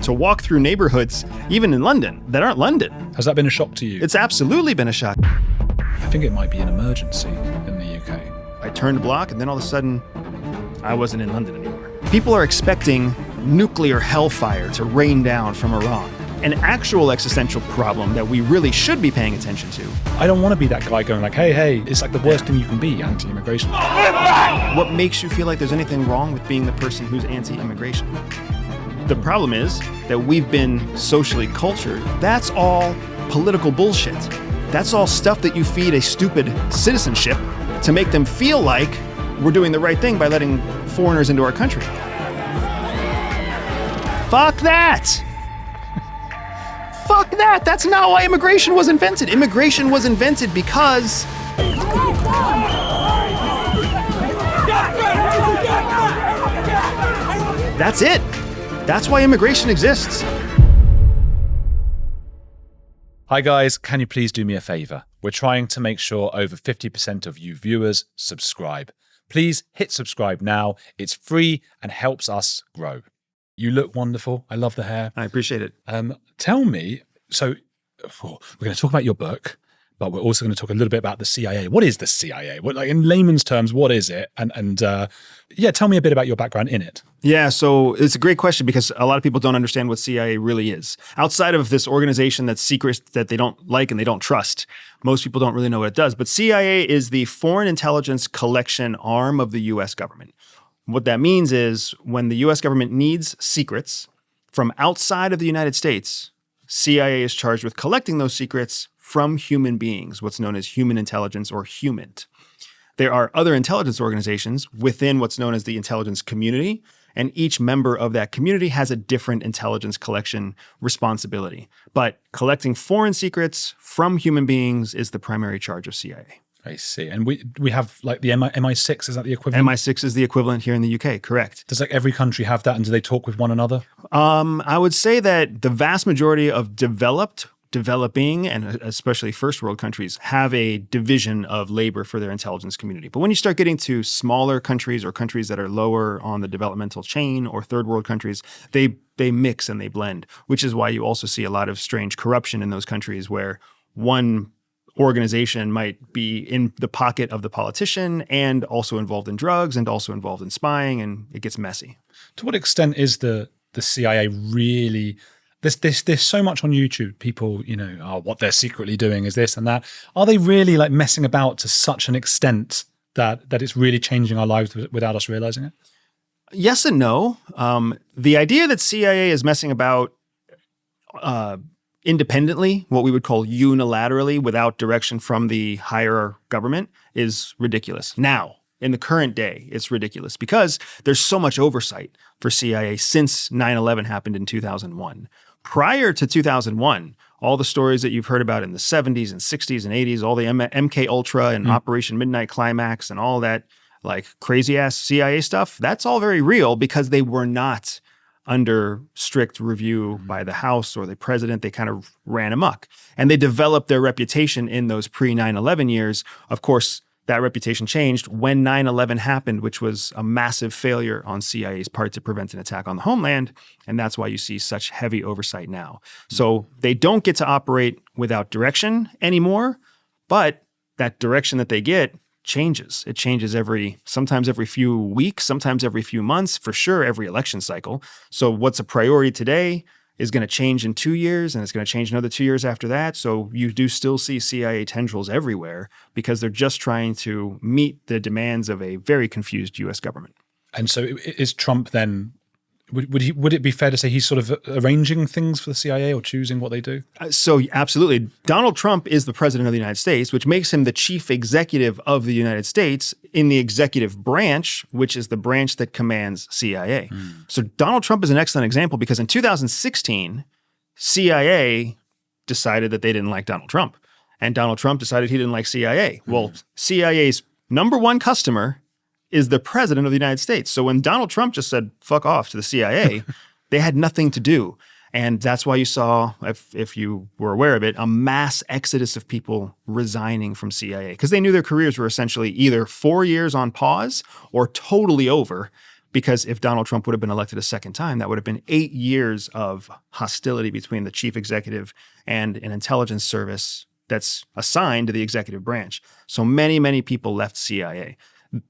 to walk through neighborhoods, even in London, that aren't London. Has that been a shock to you? It's absolutely been a shock. I think it might be an emergency in the UK. I turned a block, and then all of a sudden, I wasn't in London anymore. People are expecting nuclear hellfire to rain down from Iran. An actual existential problem that we really should be paying attention to. I don't want to be that guy going like, hey, it's like the worst thing you can be, anti-immigration. What makes you feel like there's anything wrong with being the person who's anti-immigration? The problem is that we've been socially cultured. That's all political bullshit. That's all stuff that you feed a stupid citizenship to make them feel like we're doing the right thing by letting foreigners into our country. Fuck that! Fuck that! That's not why immigration was invented. Immigration was invented because... That's it. That's why immigration exists. Hi guys, can you please do me a favor? We're trying to make sure over 50% of you viewers subscribe. Please hit subscribe now. It's free and helps us grow. You look wonderful. I love the hair. I appreciate it. Tell me, so we're going to talk about your book, but we're also going to talk a little bit about the CIA. What is the CIA? What, like in layman's terms, what is it? And tell me a bit about your background in it. Yeah, so it's a great question because a lot of people don't understand what CIA really is. Outside of this organization that's secret, that they don't like and they don't trust, most people don't really know what it does. But CIA is the foreign intelligence collection arm of the U.S. government. What that means is when the U.S. government needs secrets from outside of the United States, CIA is charged with collecting those secrets from human beings, what's known as human intelligence or HUMINT. There are other intelligence organizations within what's known as the intelligence community, and each member of that community has a different intelligence collection responsibility. But collecting foreign secrets from human beings is the primary charge of CIA. I see. And we have like the MI6, is that the equivalent? MI6 is the equivalent here in the UK, correct. Does like every country have that, and do they talk with one another? I would say that the vast majority of developing, and especially first world countries have a division of labor for their intelligence community. But when you start getting to smaller countries or countries that are lower on the developmental chain or third world countries, they mix and they blend, which is why you also see a lot of strange corruption in those countries where one organization might be in the pocket of the politician and also involved in drugs and also involved in spying, and it gets messy. To what extent is the CIA really... There's so much on YouTube. People, what they're secretly doing is this and that. Are they really like messing about to such an extent that it's really changing our lives without us realizing it? Yes and no. The idea that CIA is messing about independently, what we would call unilaterally, without direction from the higher government, is ridiculous. Now, in the current day, it's ridiculous because there's so much oversight for CIA since 9/11 happened in 2001. Prior to 2001, all the stories that you've heard about in the 70s and 60s and 80s, all the MK Ultra and Operation Midnight Climax and all that like crazy ass CIA stuff, that's all very real because they were not under strict review by the House or the president. They kind of ran amok and they developed their reputation in those pre-9/11 years. Of course, that reputation changed when 9/11 happened, which was a massive failure on CIA's part to prevent an attack on the homeland. And that's why you see such heavy oversight now. So they don't get to operate without direction anymore, but that direction that they get changes. It changes sometimes every few weeks, sometimes every few months, for sure every election cycle. So what's a priority today is going to change in 2 years, and it's going to change another 2 years after that. So you do still see CIA tendrils everywhere because they're just trying to meet the demands of a very confused U.S. government. And so is Trump then, would it be fair to say he's sort of arranging things for the CIA or choosing what they do? So absolutely. Donald Trump is the president of the United States, which makes him the chief executive of the United States in the executive branch, which is the branch that commands CIA. So Donald Trump is an excellent example because in 2016, CIA decided that they didn't like Donald Trump. And Donald Trump decided he didn't like CIA. Well, CIA's number one customer is the president of the United States. So when Donald Trump just said, fuck off to the CIA, they had nothing to do. And that's why you saw, if you were aware of it, a mass exodus of people resigning from CIA because they knew their careers were essentially either 4 years on pause or totally over Because if Donald Trump would have been elected a second time, that would have been 8 years of hostility between the chief executive and an intelligence service that's assigned to the executive branch. So many, many people left CIA.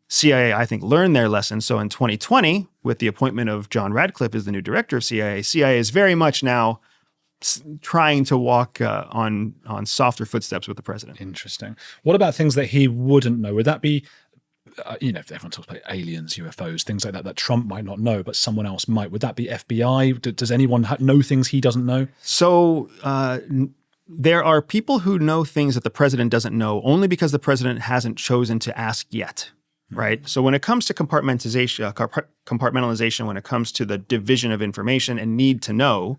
CIA, I think, learned their lesson. So in 2020, with the appointment of John Radcliffe as the new director of CIA, CIA is very much now trying to walk on softer footsteps with the president. Interesting. What about things that he wouldn't know? Would that be, if everyone talks about aliens, UFOs, things like that, that Trump might not know, but someone else might? Would that be FBI? Does anyone know things he doesn't know? So there are people who know things that the president doesn't know only because the president hasn't chosen to ask yet. Right. So when it comes to compartmentalization, when it comes to the division of information and need to know,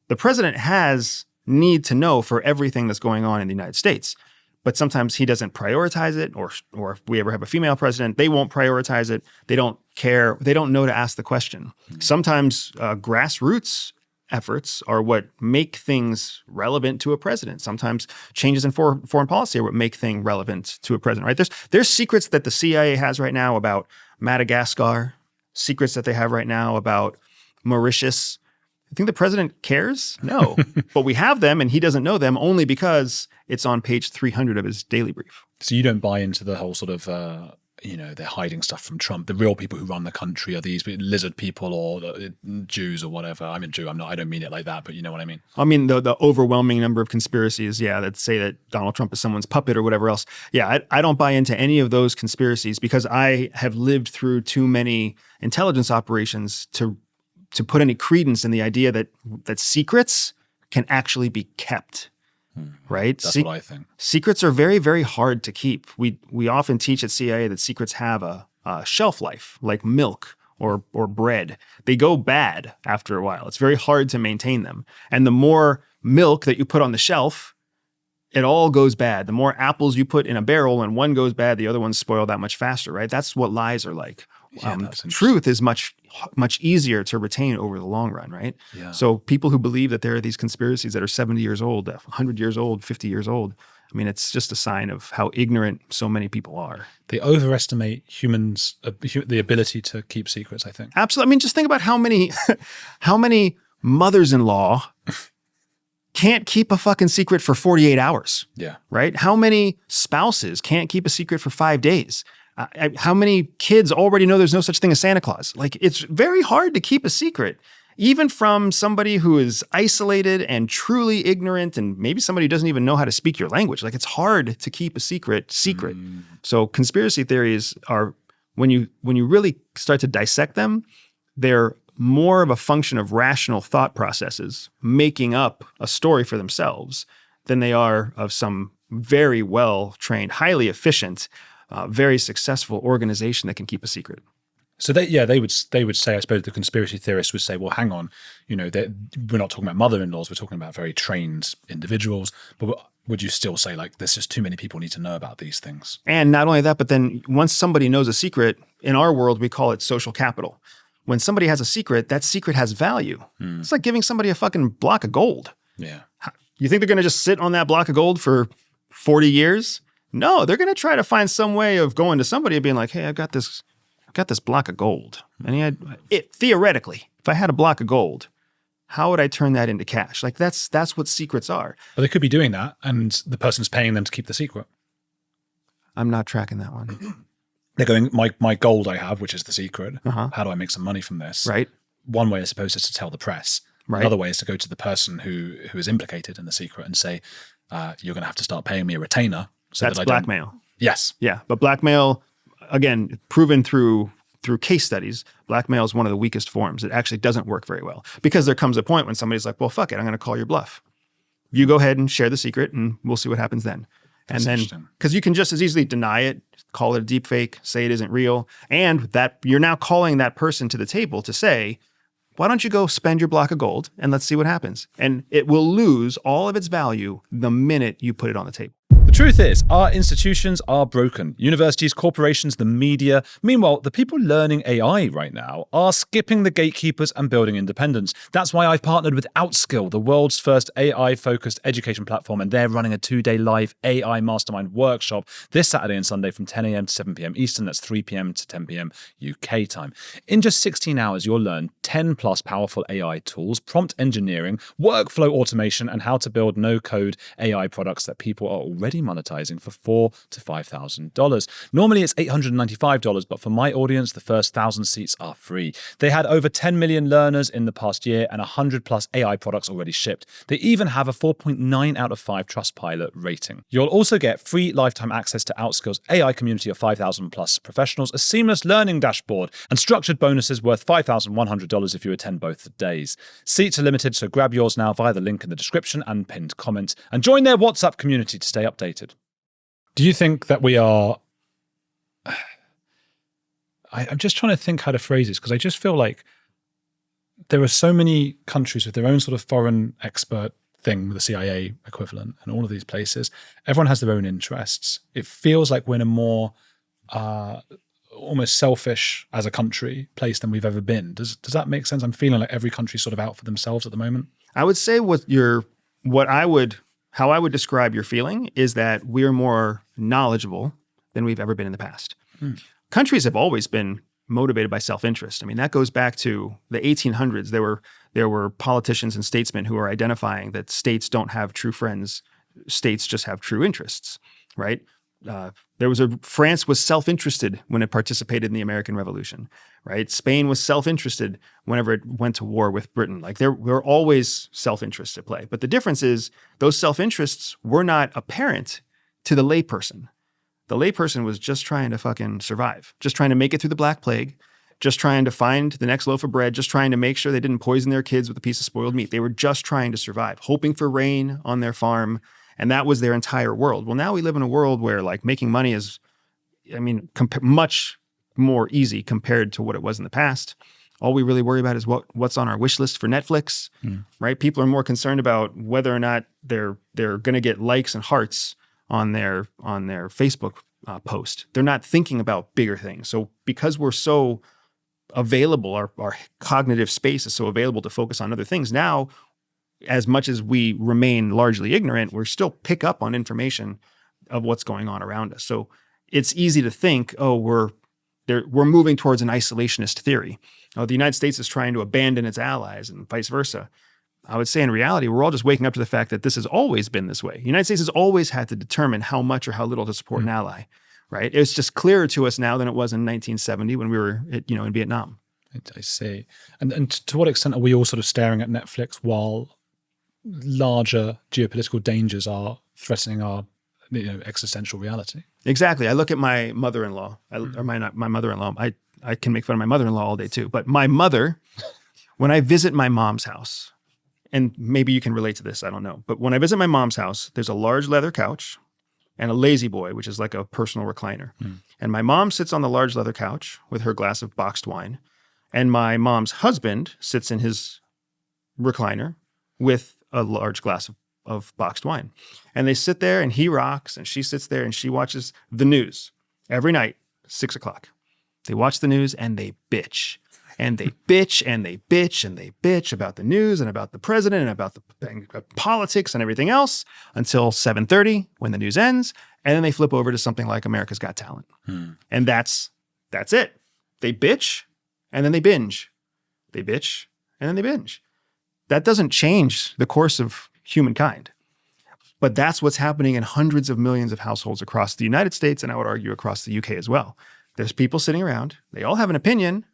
the president has need to know for everything that's going on in the United States. But sometimes he doesn't prioritize it, or if we ever have a female president, they won't prioritize it. They don't care. They don't know to ask the question. Sometimes grassroots efforts are what make things relevant to a president. Sometimes changes in foreign policy are what make things relevant to a president, right? There's secrets that the CIA has right now about Madagascar, secrets that they have right now about Mauritius. You think the president cares? No. But we have them and he doesn't know them only because it's on page 300 of his daily brief. So you don't buy into the whole sort of, they're hiding stuff from Trump. The real people who run the country are these lizard people or Jews or whatever. I'm a Jew. I'm not. I don't mean it like that, but you know what I mean. I mean the overwhelming number of conspiracies, that say that Donald Trump is someone's puppet or whatever else. Yeah, I don't buy into any of those conspiracies because I have lived through too many intelligence operations to put any credence in the idea that secrets can actually be kept. Right? That's what I think. Secrets are very, very hard to keep. We often teach at CIA that secrets have a shelf life, like milk or bread. They go bad after a while. It's very hard to maintain them. And the more milk that you put on the shelf, it all goes bad. The more apples you put in a barrel and one goes bad, the other ones spoil that much faster, right? That's what lies are like. Truth is much easier to retain over the long run, right? Yeah. So people who believe that there are these conspiracies that are 70 years old, 100 years old, 50 years old, I mean, it's just a sign of how ignorant so many people are. They overestimate humans' the ability to keep secrets, I think. Absolutely. I mean, just think about how many mothers-in-law can't keep a fucking secret for 48 hours. Yeah. Right? How many spouses can't keep a secret for 5 days? How many kids already know there's no such thing as Santa Claus? Like, it's very hard to keep a secret, even from somebody who is isolated and truly ignorant, and maybe somebody who doesn't even know how to speak your language. Like, it's hard to keep a secret. So conspiracy theories are, when you really start to dissect them, they're more of a function of rational thought processes making up a story for themselves than they are of some very well-trained, highly efficient, very successful organization that can keep a secret. So they would say, I suppose the conspiracy theorists would say, well, hang on, we're not talking about mother-in-laws, we're talking about very trained individuals. But would you still say, like, there's just too many people need to know about these things? And not only that, but then once somebody knows a secret, in our world, we call it social capital. When somebody has a secret, that secret has value. It's like giving somebody a fucking block of gold. Yeah. You think they're going to just sit on that block of gold for 40 years? No, they're going to try to find some way of going to somebody and being like, hey, I've got this block of gold. And theoretically, if I had a block of gold, how would I turn that into cash? Like, that's what secrets are. But they could be doing that, and the person's paying them to keep the secret. I'm not tracking that one. They're going, my gold I have, which is the secret. How do I make some money from this? Right. One way, I suppose, is to tell the press. Right. Another way is to go to the person who is implicated in the secret and say, you're going to have to start paying me a retainer. So that's blackmail. Yes. Yeah. But blackmail, again, proven through case studies, blackmail is one of the weakest forms. It actually doesn't work very well because there comes a point when somebody's like, well, fuck it, I'm going to call your bluff. You go ahead and share the secret and we'll see what happens then. And then, because you can just as easily deny it, call it a deep fake, say it isn't real, and that you're now calling that person to the table to say, why don't you go spend your block of gold and let's see what happens? And it will lose all of its value the minute you put it on the table. The truth is, our institutions are broken. Universities, corporations, the media. Meanwhile, the people learning AI right now are skipping the gatekeepers and building independence. That's why I've partnered with Outskill, the world's first AI-focused education platform, and they're running a 2-day live AI mastermind workshop this Saturday and Sunday from 10 a.m. to 7 p.m. Eastern. That's 3 p.m. to 10 p.m. UK time. In just 16 hours, you'll learn 10 plus powerful AI tools, prompt engineering, workflow automation, and how to build no-code AI products that people are already monetizing for $4,000 to $5,000. Normally it's $895, but for my audience, the first 1,000 seats are free. They had over 10 million learners in the past year and 100 plus AI products already shipped. They even have a 4.9 out of 5 Trustpilot rating. You'll also get free lifetime access to Outskill's AI community of 5,000 plus professionals, a seamless learning dashboard, and structured bonuses worth $5,100 if you attend both days. Seats are limited, so grab yours now via the link in the description and pinned comment, and join their WhatsApp community to stay updated. Do you think that we are... I'm just trying to think how to phrase this, because I just feel like there are so many countries with their own sort of foreign expert thing, the CIA equivalent, and all of these places. Everyone has their own interests. It feels like we're in a more almost selfish as a country place than we've ever been. Does that make sense? I'm feeling like every country's sort of out for themselves at the moment. I would say how I would describe your feeling is that we're more knowledgeable than we've ever been in the past. Countries have always been motivated by self-interest. I mean, that goes back to the 1800s. There were politicians and statesmen who were identifying that states don't have true friends. States just have true interests, right? France was self-interested when it participated in the American Revolution, right? Spain was self-interested whenever it went to war with Britain. Like there were always self-interests at play. But the difference is those self-interests were not apparent to the layperson. The layperson was just trying to fucking survive, just trying to make it through the Black Plague, just trying to find the next loaf of bread, just trying to make sure they didn't poison their kids with a piece of spoiled meat. They were just trying to survive, hoping for rain on their farm. And that was their entire world. Well, now we live in a world where like making money is, much more easy compared to what it was in the past. All we really worry about is what's on our wish list for Netflix, right? People are more concerned about whether or not they're going to get likes and hearts on their Facebook post. They're not thinking about bigger things. So because we're so available, our cognitive space is so available to focus on other things now, as much as we remain largely ignorant, we're still pick up on information of what's going on around us. So it's easy to think, oh, we're moving towards an isolationist theory. Oh, the United States is trying to abandon its allies and vice versa. I would say in reality, we're all just waking up to the fact that this has always been this way. The United States has always had to determine how much or how little to support an ally, right? It's just clearer to us now than it was in 1970 when we were, in Vietnam. I see. And to what extent are we all sort of staring at Netflix while larger geopolitical dangers are threatening our existential reality? Exactly. I look at my mother-in-law, my mother-in-law. I can make fun of my mother-in-law all day too. But my mother, when I visit my mom's house, and maybe you can relate to this, I don't know. But when I visit my mom's house, there's a large leather couch and a lazy boy, which is like a personal recliner. And my mom sits on the large leather couch with her glass of boxed wine. And my mom's husband sits in his recliner with a large glass of boxed wine. And they sit there and he rocks and she sits there and she watches the news every night, 6 o'clock. They watch the news and they bitch. And they bitch and they bitch and they bitch about the news and about the president and about the politics and everything else until 7:30 when the news ends. And then they flip over to something like America's Got Talent. And that's it. They bitch and then they binge. They bitch and then they binge. That doesn't change the course of humankind. But that's what's happening in hundreds of millions of households across the United States, and I would argue across the UK as well. There's people sitting around, they all have an opinion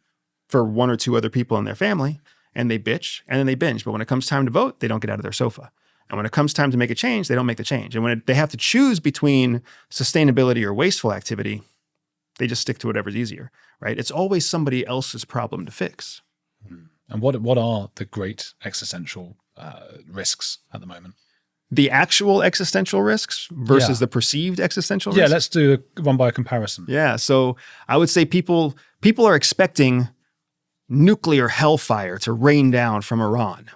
for one or two other people in their family, and they bitch, and then they binge. But when it comes time to vote, they don't get out of their sofa. And when it comes time to make a change, they don't make the change. And when they have to choose between sustainability or wasteful activity, they just stick to whatever's easier, right? It's always somebody else's problem to fix. And what are the great existential risks at the moment? The actual existential risks versus the perceived existential risks? Yeah, let's do one by comparison. Yeah, so I would say people are expecting nuclear hellfire to rain down from Iran,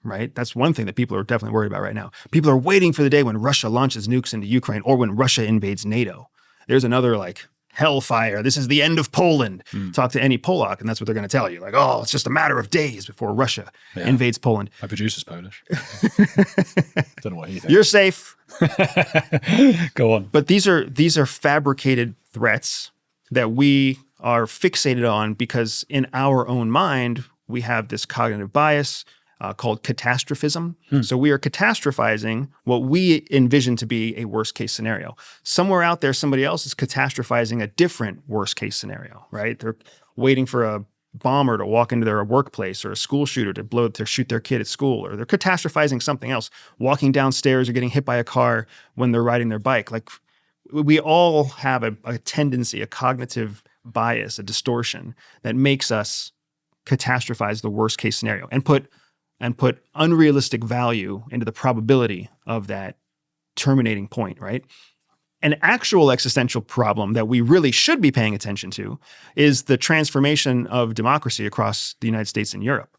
right? That's one thing that people are definitely worried about right now. People are waiting for the day when Russia launches nukes into Ukraine or when Russia invades NATO. There's another like hellfire. This is the end of Poland. Talk to any Polak, and that's what they're going to tell you. Like, oh, it's just a matter of days before Russia invades Poland. My producer's Polish. Don't know what he thinks. You're safe. Go on. But these are fabricated threats that we are fixated on because in our own mind, we have this cognitive bias called catastrophism. So we are catastrophizing what we envision to be a worst case scenario. Somewhere out there, somebody else is catastrophizing a different worst case scenario, right? They're waiting for a bomber to walk into their workplace or a school shooter to shoot their kid at school, or they're catastrophizing something else, walking downstairs or getting hit by a car when they're riding their bike. Like we all have a tendency, a cognitive bias, a distortion that makes us catastrophize the worst case scenario and put unrealistic value into the probability of that terminating point, right? An actual existential problem that we really should be paying attention to is the transformation of democracy across the United States and Europe.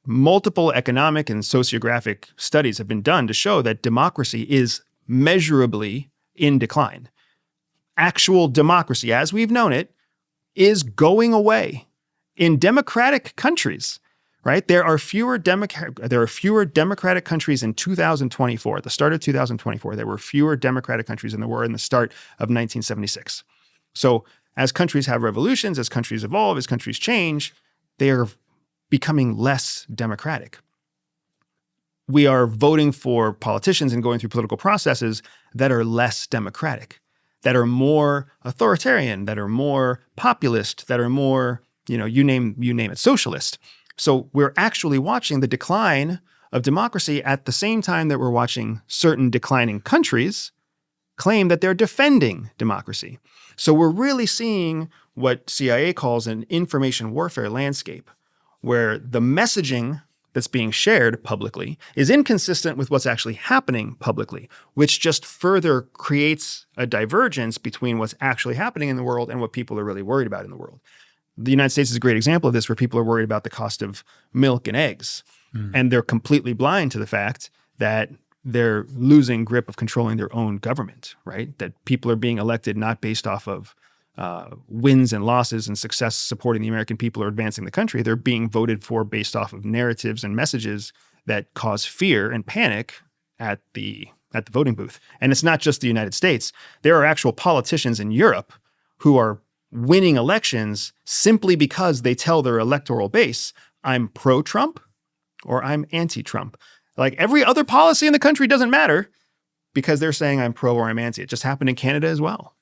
Multiple economic and sociographic studies have been done to show that democracy is measurably in decline. Actual democracy, as we've known it, is going away in democratic countries. Right? There are fewer democratic countries in 2024. At the start of 2024, there were fewer democratic countries than there were in the start of 1976. So as countries have revolutions, as countries evolve, as countries change, they are becoming less democratic. We are voting for politicians and going through political processes that are less democratic, that are more authoritarian, that are more populist, that are more, you name it, socialist. So we're actually watching the decline of democracy at the same time that we're watching certain declining countries claim that they're defending democracy. So we're really seeing what CIA calls an information warfare landscape, where the messaging that's being shared publicly is inconsistent with what's actually happening publicly, which just further creates a divergence between what's actually happening in the world and what people are really worried about in the world. The United States is a great example of this, where people are worried about the cost of milk and eggs. And they're completely blind to the fact that they're losing grip of controlling their own government, right? That people are being elected not based off of wins and losses and success supporting the American people or advancing the country. They're being voted for based off of narratives and messages that cause fear and panic at the voting booth. And it's not just the United States. There are actual politicians in Europe who are winning elections simply because they tell their electoral base, I'm pro-Trump or I'm anti-Trump. Like every other policy in the country doesn't matter because they're saying I'm pro or I'm anti. It just happened in Canada as well.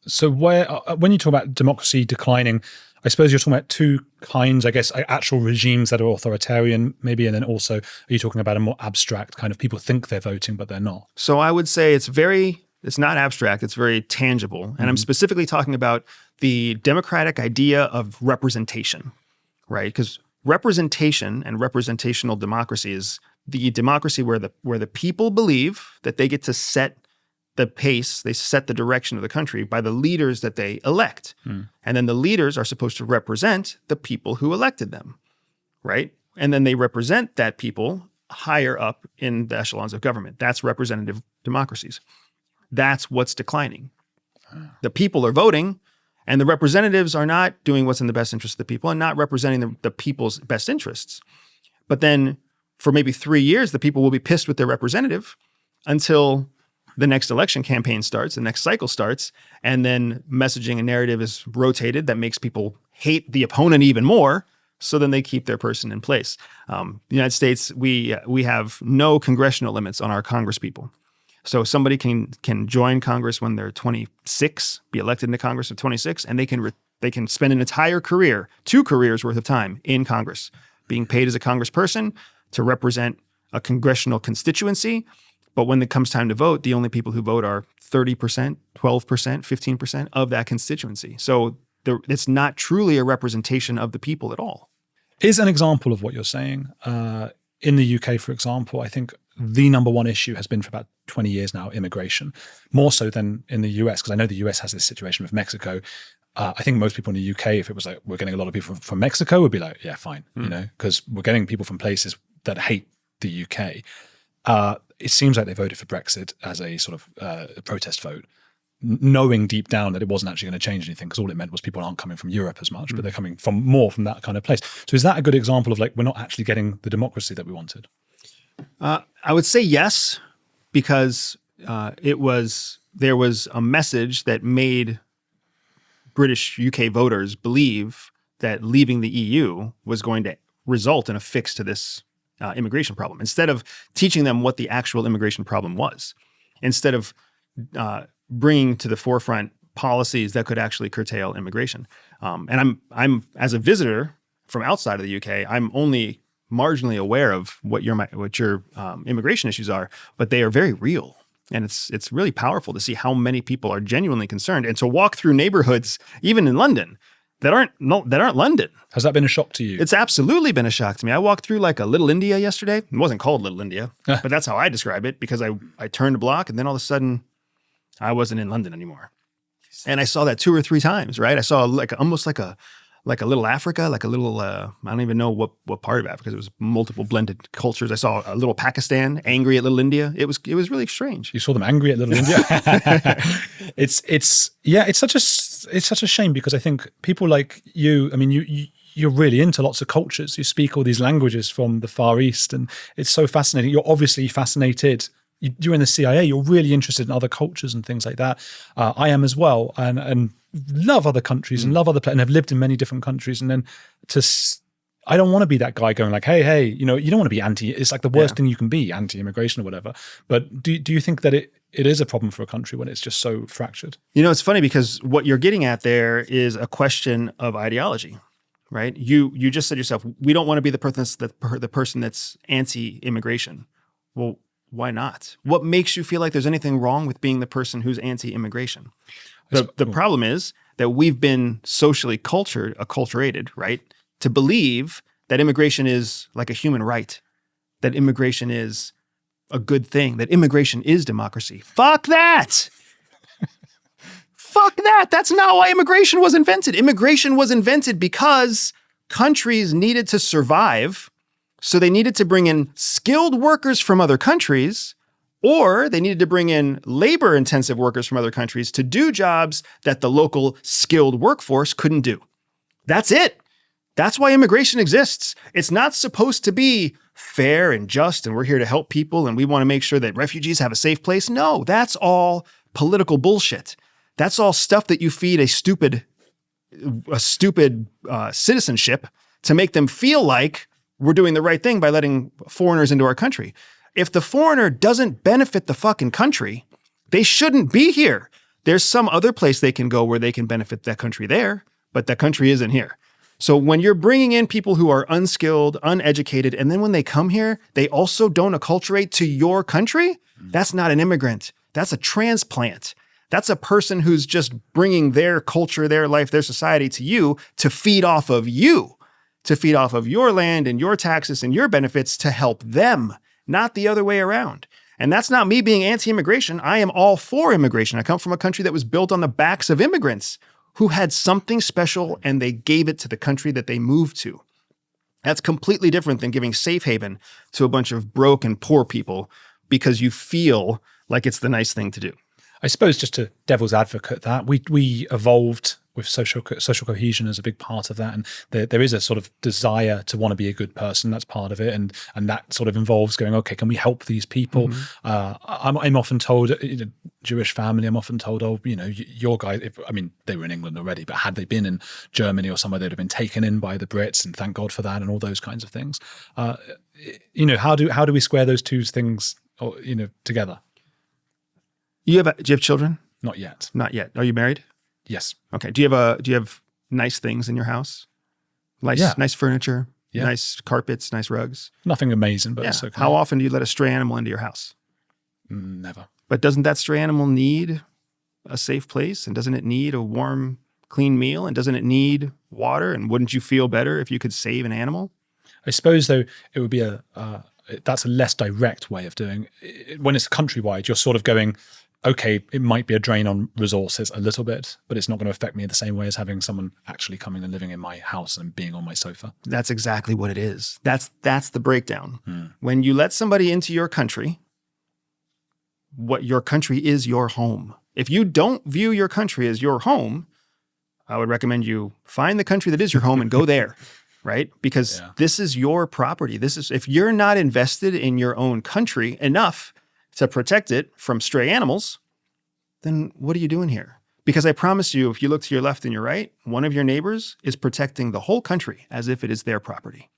So when you talk about democracy declining, I suppose you're talking about two kinds, I guess, actual regimes that are authoritarian maybe, and then also are you talking about a more abstract kind of people think they're voting, but they're not? So I would say it's not abstract, it's very tangible. And I'm specifically talking about the democratic idea of representation, right? Because representation and representational democracy is the democracy where the people believe that they get to set the pace, they set the direction of the country by the leaders that they elect. And then the leaders are supposed to represent the people who elected them, right? And then they represent that people higher up in the echelons of government. That's representative democracies. That's what's declining. The people are voting, and the representatives are not doing what's in the best interest of the people and not representing the people's best interests. But then for maybe 3 years, the people will be pissed with their representative until the next election campaign starts, the next cycle starts, and then messaging and narrative is rotated that makes people hate the opponent even more. So then they keep their person in place. The United States, we have no congressional limits on our Congress people. So somebody can join Congress when they're 26, be elected into Congress at 26, and they can spend an entire career, 2 careers worth of time in Congress, being paid as a congressperson to represent a congressional constituency. But when it comes time to vote, the only people who vote are 30%, 12%, 15% of that constituency. So it's not truly a representation of the people at all. Is an example of what you're saying. In the UK, for example, I think the number one issue has been for about 20 years now, immigration, more so than in the US, because I know the US has this situation with Mexico. I think most people in the UK, if it was like, we're getting a lot of people from Mexico, would be like, yeah, fine, because we're getting people from places that hate the UK, it seems like they voted for Brexit as a sort of protest vote, knowing deep down that it wasn't actually going to change anything, because all it meant was people aren't coming from Europe as much, but they're coming from more from that kind of place. So is that a good example of like, we're not actually getting the democracy that we wanted? I would say yes, because there was a message that made British UK voters believe that leaving the EU was going to result in a fix to this immigration problem, instead of teaching them what the actual immigration problem was, instead of bringing to the forefront policies that could actually curtail immigration. And I'm as a visitor from outside of the UK, I'm only marginally aware of what your immigration issues are, but they are very real. And it's really powerful to see how many people are genuinely concerned, and to walk through neighborhoods, even in London, that aren't London. Has that been a shock to you? It's absolutely been a shock to me. I walked through like a Little India yesterday. It wasn't called Little India, but that's how I describe it, because I turned a block and then all of a sudden I wasn't in London anymore. And I saw that 2 or 3 times, right? I saw almost like a little Africa, like a little, I don't even know what part of Africa, because it was multiple blended cultures. I saw a little Pakistan angry at Little India. It was really strange. You saw them angry at Little India. It's such a shame, because I think people like you, I mean, you're really into lots of cultures. You speak all these languages from the Far East, and it's so fascinating. You're obviously fascinated. You're in the CIA. You're really interested in other cultures and things like that. I am as well, and love other countries and love other and have lived in many different countries. And then I don't want to be that guy going like, hey, you don't want to be anti. It's like the worst thing you can be, anti-immigration or whatever. But do you think that it is a problem for a country when it's just so fractured? It's funny, because what you're getting at there is a question of ideology, right? You just said yourself, we don't want to be the person that's anti-immigration. Well, why not? What makes you feel like there's anything wrong with being the person who's anti-immigration? The problem is that we've been socially acculturated, right, to believe that immigration is like a human right, that immigration is a good thing, that immigration is democracy. Fuck that! Fuck that! That's not why immigration was invented. Immigration was invented because countries needed to survive, so they needed to bring in skilled workers from other countries, or they needed to bring in labor-intensive workers from other countries to do jobs that the local skilled workforce couldn't do. That's it. That's why immigration exists. It's not supposed to be fair and just, and we're here to help people, and we want to make sure that refugees have a safe place. No, that's all political bullshit. That's all stuff that you feed a stupid citizenship to make them feel like we're doing the right thing by letting foreigners into our country. If the foreigner doesn't benefit the fucking country, they shouldn't be here. There's some other place they can go where they can benefit that country there, but that country isn't here. So when you're bringing in people who are unskilled, uneducated, and then when they come here, they also don't acculturate to your country, that's not an immigrant. That's a transplant. That's a person who's just bringing their culture, their life, their society to you to feed off of you, to feed off of your land and your taxes and your benefits to help them, not the other way around. And that's not me being anti-immigration. I am all for immigration. I come from a country that was built on the backs of immigrants who had something special and they gave it to the country that they moved to. That's completely different than giving safe haven to a bunch of broke and poor people because you feel like it's the nice thing to do. I suppose, just to devil's advocate that, we evolved with social cohesion as a big part of that, and there is a sort of desire to want to be a good person. That's part of it, and that sort of involves going, okay, can we help these people? I'm often told, Jewish family, I'm often told, oh, your guys, they were in England already, but had they been in Germany or somewhere, they'd have been taken in by the Brits, and thank God for that, and all those kinds of things. How do we square those two things, together? Do you have children? Not yet. Not yet. Are you married? Yes. Okay. Do you have nice things in your house? Nice furniture, nice carpets, nice rugs? Nothing amazing, but it's okay. How often do you let a stray animal into your house? Never. But doesn't that stray animal need a safe place? And doesn't it need a warm, clean meal? And doesn't it need water? And wouldn't you feel better if you could save an animal? I suppose, though, it would be that's a less direct way of doing it. When it's countrywide, you're sort of going, okay, it might be a drain on resources a little bit, but it's not going to affect me in the same way as having someone actually coming and living in my house and being on my sofa. That's exactly what it is. That's the breakdown. When you let somebody into your country, what your country is your home. If you don't view your country as your home, I would recommend you find the country that is your home and go there, right? Because this is your property. If you're not invested in your own country enough to protect it from stray animals, then what are you doing here? Because I promise you, if you look to your left and your right, one of your neighbors is protecting the whole country as if it is their property.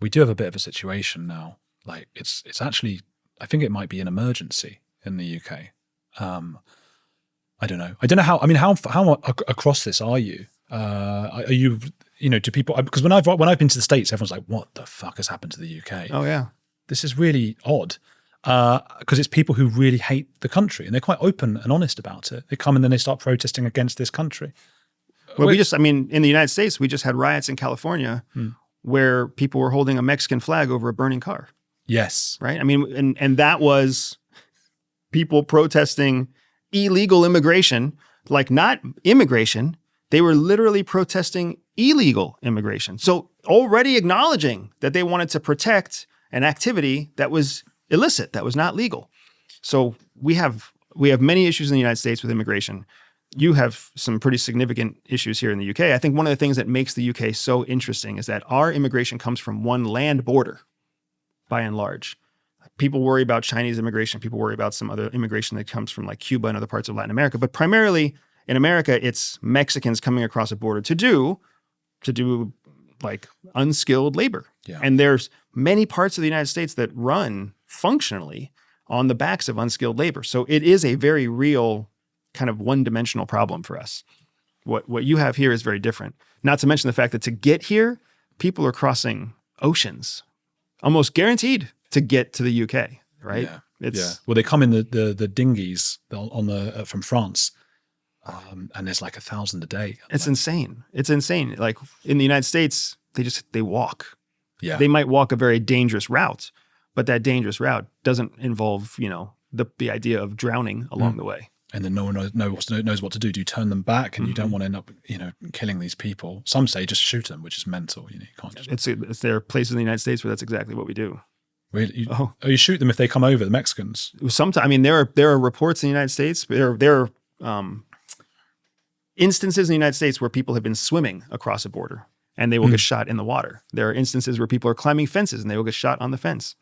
We do have a bit of a situation now. Like it's actually, I think it might be an emergency in the UK. I don't know. I don't know how. I mean, how across this are you? Are you? Do people? Because when I've been to the States, everyone's like, "What the fuck has happened to the UK?" Oh yeah, this is really odd. Because it's people who really hate the country, and they're quite open and honest about it. They come and then they start protesting against this country. Well, in the United States, we just had riots in California where people were holding a Mexican flag over a burning car. Yes. Right? I mean, and that was people protesting illegal immigration, like not immigration. They were literally protesting illegal immigration. So already acknowledging that they wanted to protect an activity that was illicit, that was not legal. So we have many issues in the United States with immigration. You have some pretty significant issues here in the UK. I think one of the things that makes the UK so interesting is that our immigration comes from one land border, by and large. People worry about Chinese immigration. People worry about some other immigration that comes from like Cuba and other parts of Latin America. But primarily in America, it's Mexicans coming across a border to do like unskilled labor. Yeah. And there's many parts of the United States that run functionally on the backs of unskilled labor. So it is a very real kind of one-dimensional problem for us. What you have here is very different. Not to mention the fact that to get here, people are crossing oceans, almost guaranteed to get to the UK, right? Yeah. Well, they come in the dinghies from France, and there's like 1,000 a day. It's insane. It's insane. Like in the United States, they walk. Yeah. They might walk a very dangerous route, but that dangerous route doesn't involve, the idea of drowning along the way. And then no one knows what to do. Do you turn them back? And you don't want to end up, killing these people. Some say just shoot them, which is mental. You can't just. There are places in the United States where that's exactly what we do. Really? You shoot them if they come over, the Mexicans? Sometimes, I mean, there are reports in the United States. There are instances in the United States where people have been swimming across a border and they will get shot in the water. There are instances where people are climbing fences and they will get shot on the fence.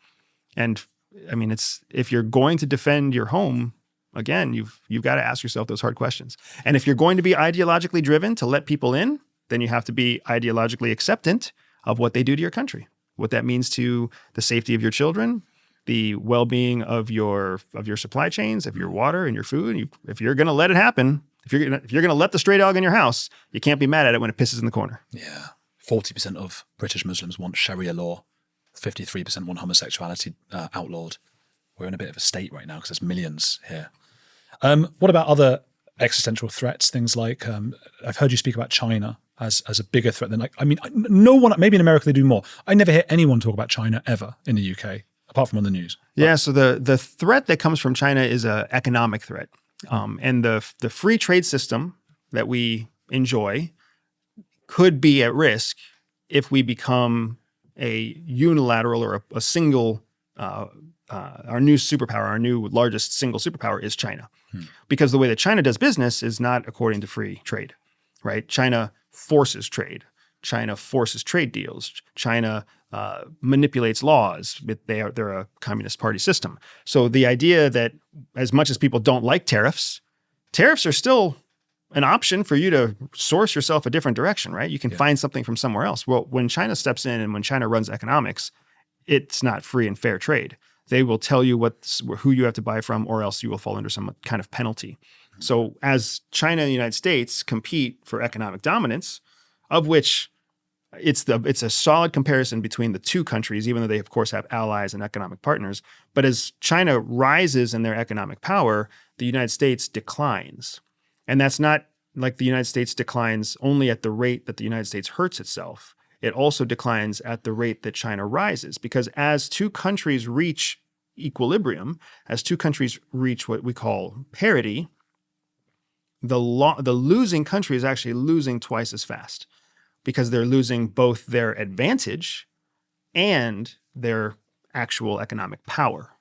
And I mean, if you're going to defend your home, again, you've got to ask yourself those hard questions. And if you're going to be ideologically driven to let people in, then you have to be ideologically acceptant of what they do to your country, what that means to the safety of your children, the well-being of your supply chains, of your water and your food. If you're going to let it happen, if you're going to let the stray dog in your house, you can't be mad at it when it pisses in the corner. Yeah. 40% of British Muslims want Sharia law. 53% want homosexuality outlawed. We're in a bit of a state right now because there's millions here. What about other existential threats? Things like, I've heard you speak about China as a bigger threat than no one, maybe in America they do more. I never hear anyone talk about China ever in the UK, apart from on the news. Yeah, so the threat that comes from China is an economic threat. And the free trade system that we enjoy could be at risk if we become a unilateral or a single, our new superpower, our new largest single superpower is China. Because the way that China does business is not according to free trade, right? China forces trade. China forces trade deals. China manipulates laws. They're a communist party system. So the idea that as much as people don't like tariffs are still an option for you to source yourself a different direction, right? You can find something from somewhere else. Well, when China steps in and when China runs economics, it's not free and fair trade. They will tell you who you have to buy from, or else you will fall under some kind of penalty. So as China and the United States compete for economic dominance, of which it's a solid comparison between the two countries, even though they of course have allies and economic partners. But as China rises in their economic power, the United States declines. And that's not like the United States declines only at the rate that the United States hurts itself. It also declines at the rate that China rises, because as two countries reach equilibrium, as two countries reach what we call parity, the losing country is actually losing twice as fast because they're losing both their advantage and their actual economic power,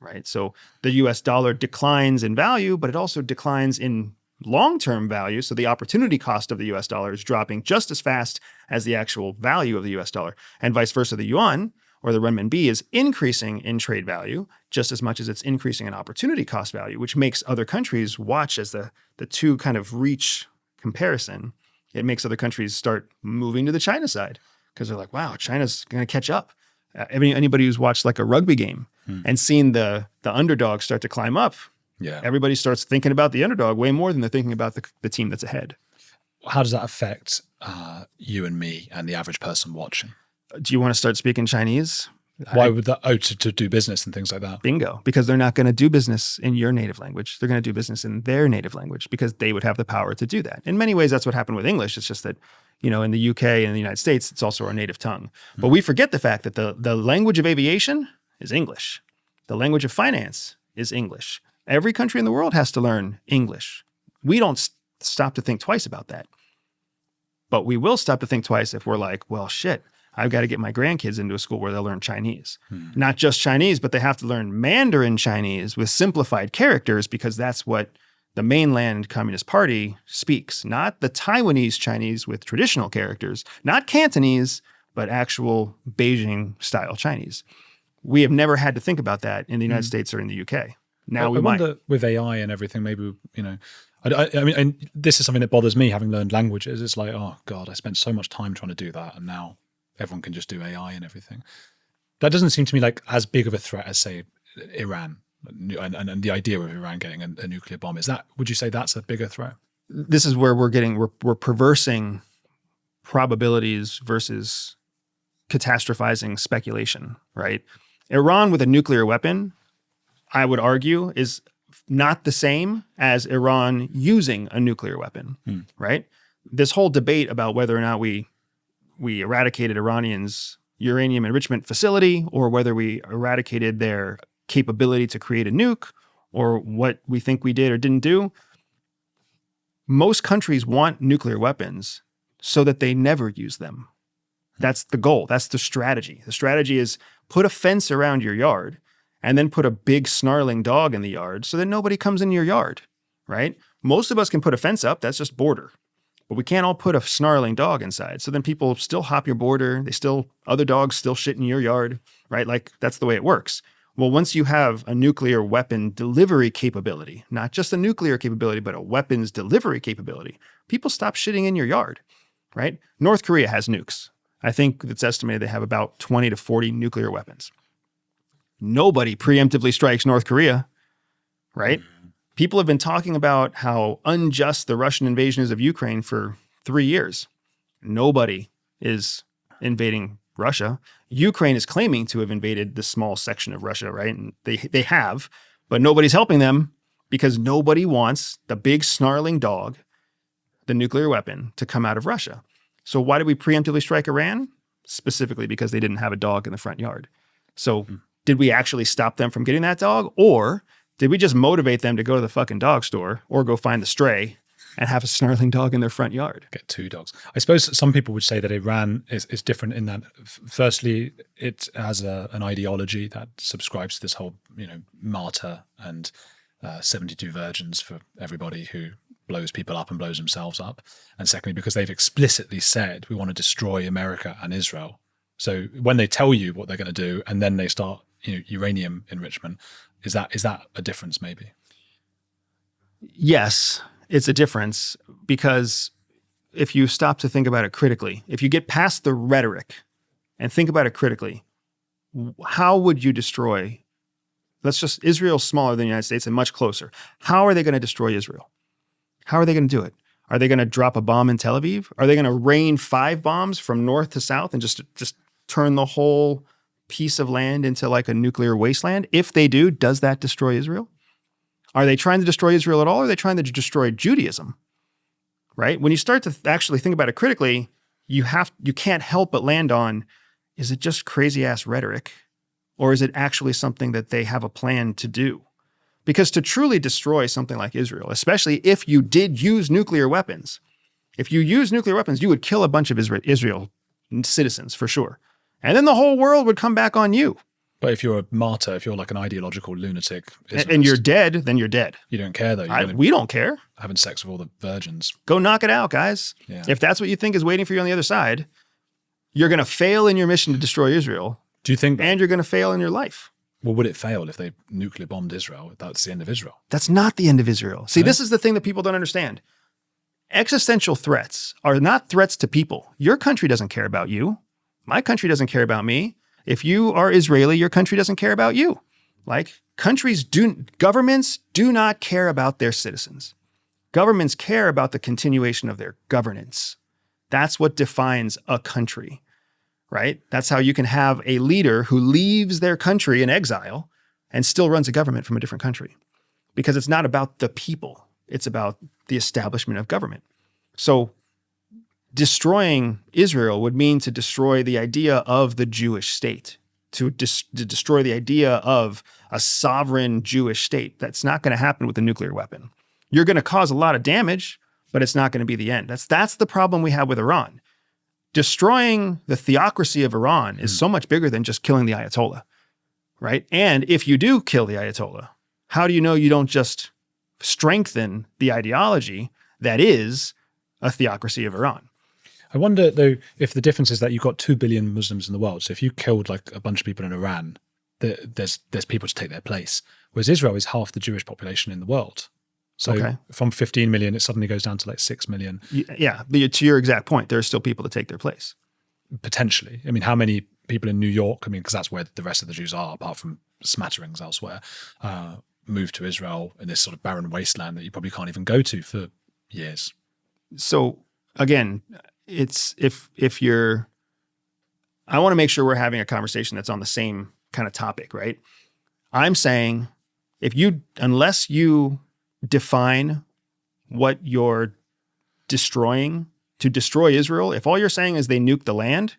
right? So the US dollar declines in value, but it also declines in long-term value. So the opportunity cost of the US dollar is dropping just as fast as the actual value of the US dollar. And vice versa, the yuan or the renminbi is increasing in trade value just as much as it's increasing in opportunity cost value, which makes other countries watch as the two kind of reach comparison. It makes other countries start moving to the China side because they're like, wow, China's going to catch up. Anybody who's watched like a rugby game and seen the underdog start to climb up, everybody starts thinking about the underdog way more than they're thinking about the team that's ahead. How does that affect you and me and the average person watching? Do you want to start speaking Chinese? Why would that? Oh, to do business and things like that. Bingo. Because they're not going to do business in your native language. They're going to do business in their native language because they would have the power to do that. In many ways, that's what happened with English. It's just that, you know, in the UK and in the United States, it's also our native tongue. But we forget the fact that the language of aviation is English. The language of finance is English. Every country in the world has to learn English. We don't stop to think twice about that. But we will stop to think twice if we're like, well, shit, I've got to get my grandkids into a school where they'll learn Chinese. Not just Chinese, but they have to learn Mandarin Chinese with simplified characters because that's what the mainland Communist Party speaks. Not the Taiwanese Chinese with traditional characters, not Cantonese, but actual Beijing-style Chinese. We have never had to think about that in the United States or in the UK. Now we might. Wonder with AI and everything, maybe, you know, I mean, and this is something that bothers me having learned languages. It's like, oh God, I spent so much time trying to do that. And now everyone can just do AI and everything. That doesn't seem to me like as big of a threat as, say, Iran and the idea of Iran getting a nuclear bomb. Would you say that's a bigger threat? This is where we're perversing probabilities versus catastrophizing speculation, right? Iran with a nuclear weapon, I would argue, is not the same as Iran using a nuclear weapon, right? This whole debate about whether or not we eradicated Iranians' uranium enrichment facility or whether we eradicated their capability to create a nuke or what we think we did or didn't do. Most countries want nuclear weapons so that they never use them. That's the goal. That's the strategy. The strategy is put a fence around your yard and then put a big snarling dog in the yard so that nobody comes in your yard, right? Most of us can put a fence up. That's just border. But we can't all put a snarling dog inside. So then people still hop your border. Other dogs still shit in your yard, right? Like that's the way it works. Well, once you have a nuclear weapon delivery capability, not just a nuclear capability, but a weapons delivery capability, people stop shitting in your yard, right? North Korea has nukes. I think it's estimated they have about 20 to 40 nuclear weapons. Nobody preemptively strikes North Korea, right? People have been talking about how unjust the Russian invasion is of Ukraine for 3 years. Nobody is invading Russia. Ukraine is claiming to have invaded this small section of Russia, right? And they have, but nobody's helping them because nobody wants the big snarling dog, the nuclear weapon, to come out of Russia. So why did we preemptively strike Iran? Specifically because they didn't have a dog in the front yard. So did we actually stop them from getting that dog? Or did we just motivate them to go to the fucking dog store or go find the stray and have a snarling dog in their front yard? Get 2 dogs. I suppose some people would say that Iran is different in that, firstly, it has an ideology that subscribes to this whole, you know, martyr and 72 virgins for everybody who blows people up and blows themselves up. And secondly, because they've explicitly said, we want to destroy America and Israel. So when they tell you what they're going to do and then they start, you know, uranium enrichment, is that a difference maybe? Yes, it's a difference because if you stop to think about it critically, if you get past the rhetoric and think about it critically, how would you destroy, Israel's smaller than the United States and much closer. How are they going to destroy Israel? How are they going to do it? Are they going to drop a bomb in Tel Aviv? Are they going to rain 5 bombs from north to south and just turn the whole piece of land into like a nuclear wasteland? If they do, does that destroy Israel? Are they trying to destroy Israel at all? Or are they trying to destroy Judaism? Right? When you start to actually think about it critically, you can't help but land on, is it just crazy ass rhetoric? Or is it actually something that they have a plan to do? Because to truly destroy something like Israel, especially if you did use nuclear weapons, if you use nuclear weapons, you would kill a bunch of Israel citizens for sure. And then the whole world would come back on you. But if you're a martyr, if you're like an ideological lunatic, and you're dead, then you're dead. You don't care though. We don't care. Having sex with all the virgins. Go knock it out, guys. Yeah. If that's what you think is waiting for you on the other side, you're going to fail in your mission to destroy Israel. Do you think? And you're going to fail in your life. Well, would it fail if they nuclear bombed Israel? That's the end of Israel. That's not the end of Israel. See, this is the thing that people don't understand. Existential threats are not threats to people. Your country doesn't care about you. My country doesn't care about me. If you are Israeli, your country doesn't care about you. Like governments do not care about their citizens. Governments care about the continuation of their governance. That's what defines a country, right? That's how you can have a leader who leaves their country in exile and still runs a government from a different country. Because it's not about the people. It's about the establishment of government. So destroying Israel would mean to destroy the idea of the Jewish state, to destroy the idea of a sovereign Jewish state. That's not going to happen with a nuclear weapon. You're going to cause a lot of damage, but it's not going to be the end. That's the problem we have with Iran. Destroying the theocracy of Iran is so much bigger than just killing the Ayatollah, right? And if you do kill the Ayatollah, how do you know you don't just strengthen the ideology that is a theocracy of Iran? I wonder, though, if the difference is that you've got 2 billion Muslims in the world. So if you killed like a bunch of people in Iran, there's people to take their place. Whereas Israel is half the Jewish population in the world. So from 15 million, it suddenly goes down to like 6 million. Yeah, but to your exact point, there are still people to take their place. Potentially. I mean, how many people in New York, I mean, because that's where the rest of the Jews are, apart from smatterings elsewhere, moved to Israel in this sort of barren wasteland that you probably can't even go to for years. So again, it's if you're, I want to make sure we're having a conversation that's on the same kind of topic, right? I'm saying unless you define what you're destroying to destroy Israel, if all you're saying is they nuke the land,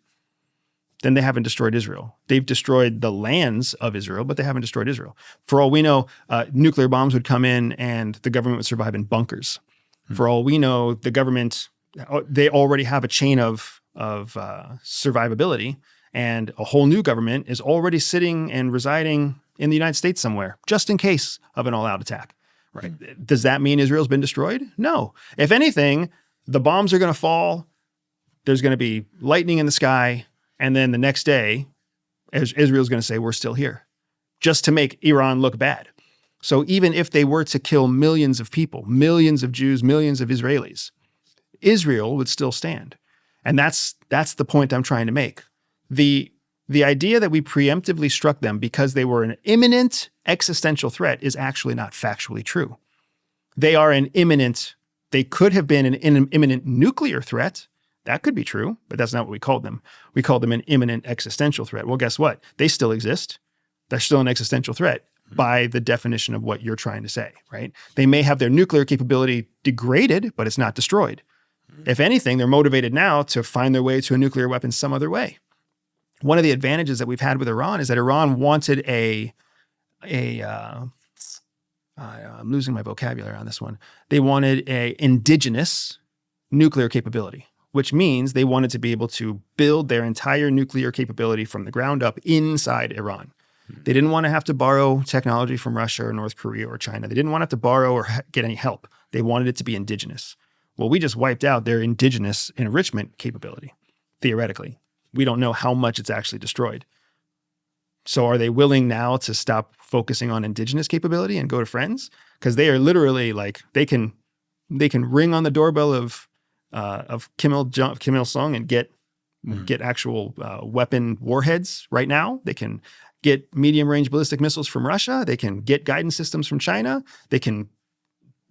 then they haven't destroyed Israel. They've destroyed the lands of Israel, but they haven't destroyed Israel. For all we know, nuclear bombs would come in and the government would survive in bunkers. For all we know, the government, they already have a chain of survivability, and a whole new government is already sitting and residing in the United States somewhere, just in case of an all-out attack. Right? Does that mean Israel's been destroyed? No. If anything, the bombs are going to fall. There's going to be lightning in the sky. And then the next day, Israel's going to say, we're still here, just to make Iran look bad. So even if they were to kill millions of people, millions of Jews, millions of Israelis, Israel would still stand. And that's the point I'm trying to make. The idea that we preemptively struck them because they were an imminent existential threat is actually not factually true. They could have been an imminent nuclear threat. That could be true, but that's not what we called them. We called them an imminent existential threat. Well, guess what? They still exist. They're still an existential threat by the definition of what you're trying to say, right? They may have their nuclear capability degraded, but it's not destroyed. If anything, they're motivated now to find their way to a nuclear weapon some other way. One of the advantages that we've had with Iran is that Iran wanted I'm losing my vocabulary on this one. They wanted a indigenous nuclear capability, which means they wanted to be able to build their entire nuclear capability from the ground up inside Iran. They didn't want to have to borrow technology from Russia or North Korea or China. They didn't want to have to borrow or get any help. They wanted it to be indigenous. Well, we just wiped out their indigenous enrichment capability, theoretically. We don't know how much it's actually destroyed. So are they willing now to stop focusing on indigenous capability and go to friends? Because they are literally like, they can ring on the doorbell of Kim Il-sung and get actual weapon warheads right now. They can get medium-range ballistic missiles from Russia. They can get guidance systems from China. They can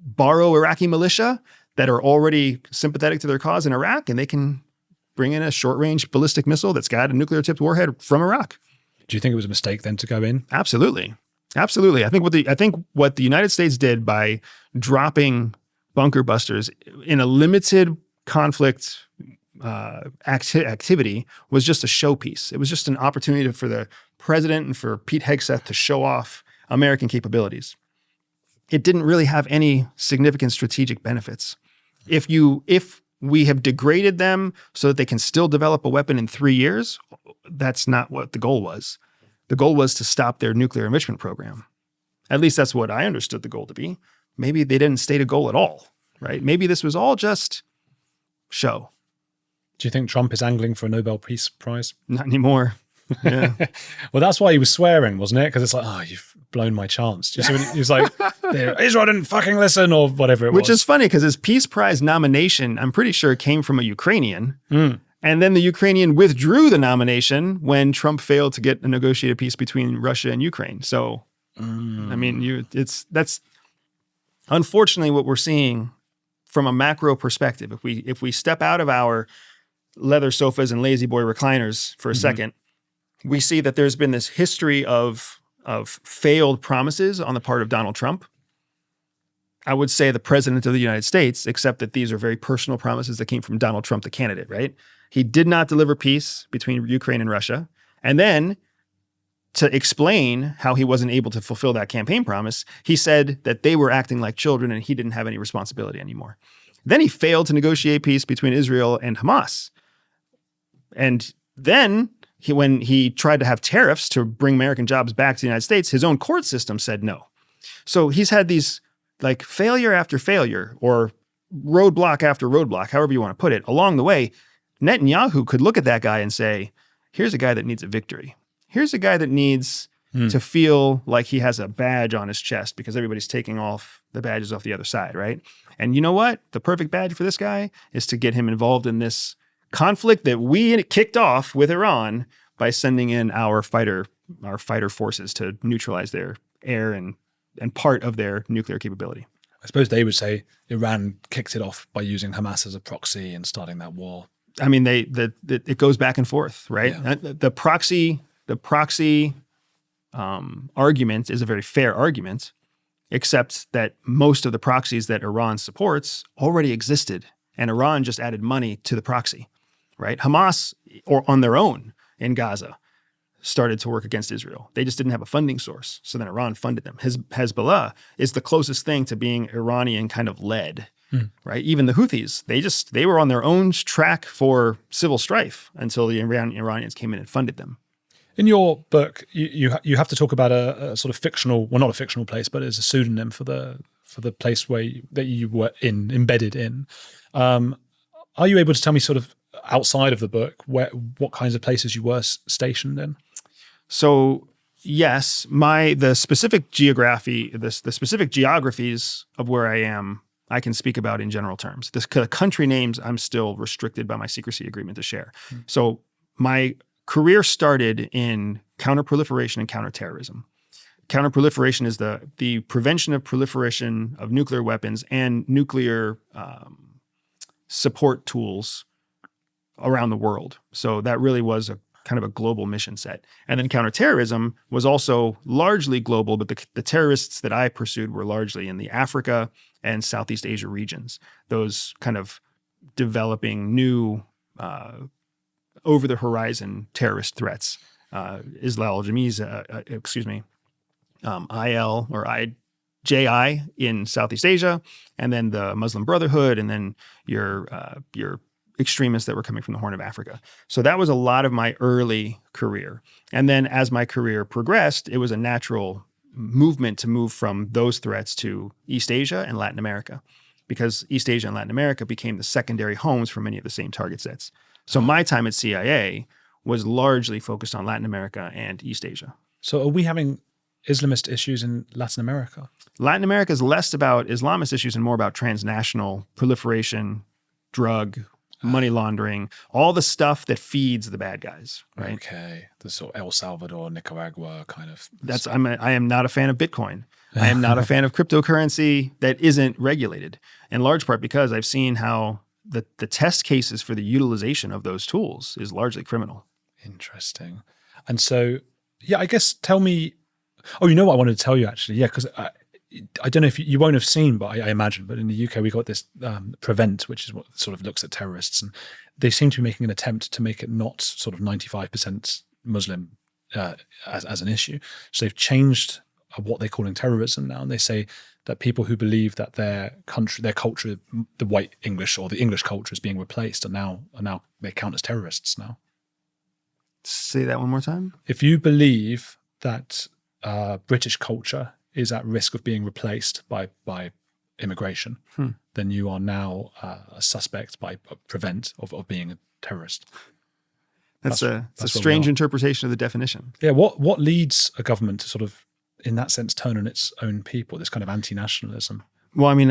borrow Iraqi militia that are already sympathetic to their cause in Iraq, and they can bring in a short-range ballistic missile that's got a nuclear-tipped warhead from Iraq. Do you think it was a mistake then to go in? Absolutely. Absolutely. I think what the United States did by dropping bunker busters in a limited conflict activity was just a showpiece. It was just an opportunity for the president and for Pete Hegseth to show off American capabilities. It didn't really have any significant strategic benefits. If we have degraded them so that they can still develop a weapon in 3 years, that's not what the goal was. The goal was to stop their nuclear enrichment program. At least that's what I understood the goal to be. Maybe they didn't state a goal at all, right? Maybe this was all just show. Do you think Trump is angling for a Nobel Peace Prize? Not anymore. Yeah. Well, that's why he was swearing, wasn't it? Because it's like, oh, you've blown my chance. Do you see what he was like, Israel didn't fucking listen, or whatever it was. Which is funny because his Peace Prize nomination, I'm pretty sure, came from a Ukrainian. And then the Ukrainian withdrew the nomination when Trump failed to get a negotiated peace between Russia and Ukraine. So, I mean, that's unfortunately what we're seeing from a macro perspective. If we step out of our leather sofas and lazy boy recliners for a second, we see that there's been this history of failed promises on the part of Donald Trump. I would say the president of the United States, except that these are very personal promises that came from Donald Trump, the candidate, right? He did not deliver peace between Ukraine and Russia. And then to explain how he wasn't able to fulfill that campaign promise, he said that they were acting like children and he didn't have any responsibility anymore. Then he failed to negotiate peace between Israel and Hamas. And then when he tried to have tariffs to bring American jobs back to the United States, his own court system said no. So he's had these like failure after failure or roadblock after roadblock, however you want to put it. Along the way, Netanyahu could look at that guy and say, here's a guy that needs a victory. Here's a guy that needs to feel like he has a badge on his chest because everybody's taking off the badges off the other side, right? And you know what? The perfect badge for this guy is to get him involved in this conflict that we kicked off with Iran by sending in our fighter forces to neutralize their air and part of their nuclear capability. I suppose they would say Iran kicked it off by using Hamas as a proxy and starting that war. I mean, it goes back and forth, right? Yeah. The proxy argument is a very fair argument, except that most of the proxies that Iran supports already existed, and Iran just added money to the proxy, right? Hamas, or on their own in Gaza, started to work against Israel. They just didn't have a funding source, so then Iran funded them. Hezbollah is the closest thing to being Iranian kind of led, right? Even the Houthis, they were on their own track for civil strife until the Iranians came in and funded them. In your book, you have to talk about a sort of fictional, well, not a fictional place, but as a pseudonym for the place that you were embedded in. Are you able to tell me sort of outside of the book what kinds of places you were stationed in? So yes, the specific geographies of where I am, I can speak about in general terms. The country names, I'm still restricted by my secrecy agreement to share. So my career started in counterproliferation and counterterrorism. Counterproliferation is the prevention of proliferation of nuclear weapons and nuclear support tools around the world. So that really was a kind of a global mission set. And then counterterrorism was also largely global, but the terrorists that I pursued were largely in the Africa and Southeast Asia regions, those kind of developing new over-the-horizon terrorist threats. IL or IJI in Southeast Asia, and then the Muslim Brotherhood, and then your extremists that were coming from the Horn of Africa. So that was a lot of my early career. And then as my career progressed, it was a natural movement to move from those threats to East Asia and Latin America, because East Asia and Latin America became the secondary homes for many of the same target sets. So my time at CIA was largely focused on Latin America and East Asia. So are we having Islamist issues in Latin America? Latin America is less about Islamist issues and more about transnational proliferation, drug, money laundering, all the stuff that feeds the bad guys, right? Okay. The sort of El Salvador, Nicaragua kind of. I am not a fan of Bitcoin. I am not a fan of cryptocurrency that isn't regulated, in large part because I've seen how the test cases for the utilization of those tools is largely criminal. Interesting. And so, yeah, I guess tell me, oh, you know what I wanted to tell you actually, yeah, because I don't know if you won't have seen, but I imagine, but in the UK we got this Prevent, which is what sort of looks at terrorists, and they seem to be making an attempt to make it not sort of 95% Muslim as an issue. So they've changed what they're calling terrorism now, and they say that people who believe that their culture, the white English or the English culture, is being replaced, are now they count as terrorists now. Say that one more time. If you believe that British culture is at risk of being replaced by immigration, then you are now a suspect by prevent of being a terrorist. That's a strange interpretation of the definition. Yeah. What leads a government to sort of, in that sense, turn on its own people? This kind of anti-nationalism. Well, I mean,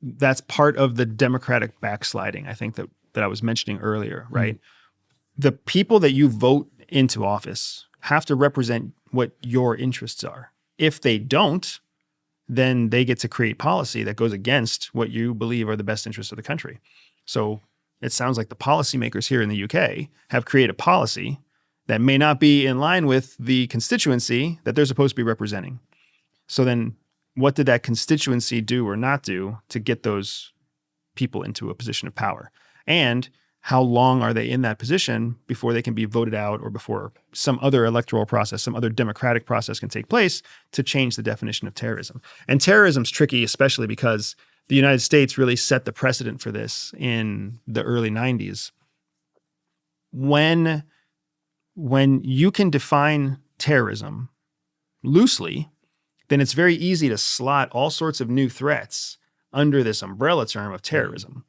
that's part of the democratic backsliding, I think, that I was mentioning earlier, right? The people that you vote into office have to represent what your interests are. If they don't, then they get to create policy that goes against what you believe are the best interests of the country. So it sounds like the policymakers here in the UK have created a policy that may not be in line with the constituency that they're supposed to be representing. So then what did that constituency do or not do to get those people into a position of power? And how long are they in that position before they can be voted out, or before some other electoral process, some other democratic process can take place to change the definition of terrorism? And terrorism's tricky, especially because the United States really set the precedent for this in the early 90s. When you can define terrorism loosely, then it's very easy to slot all sorts of new threats under this umbrella term of terrorism.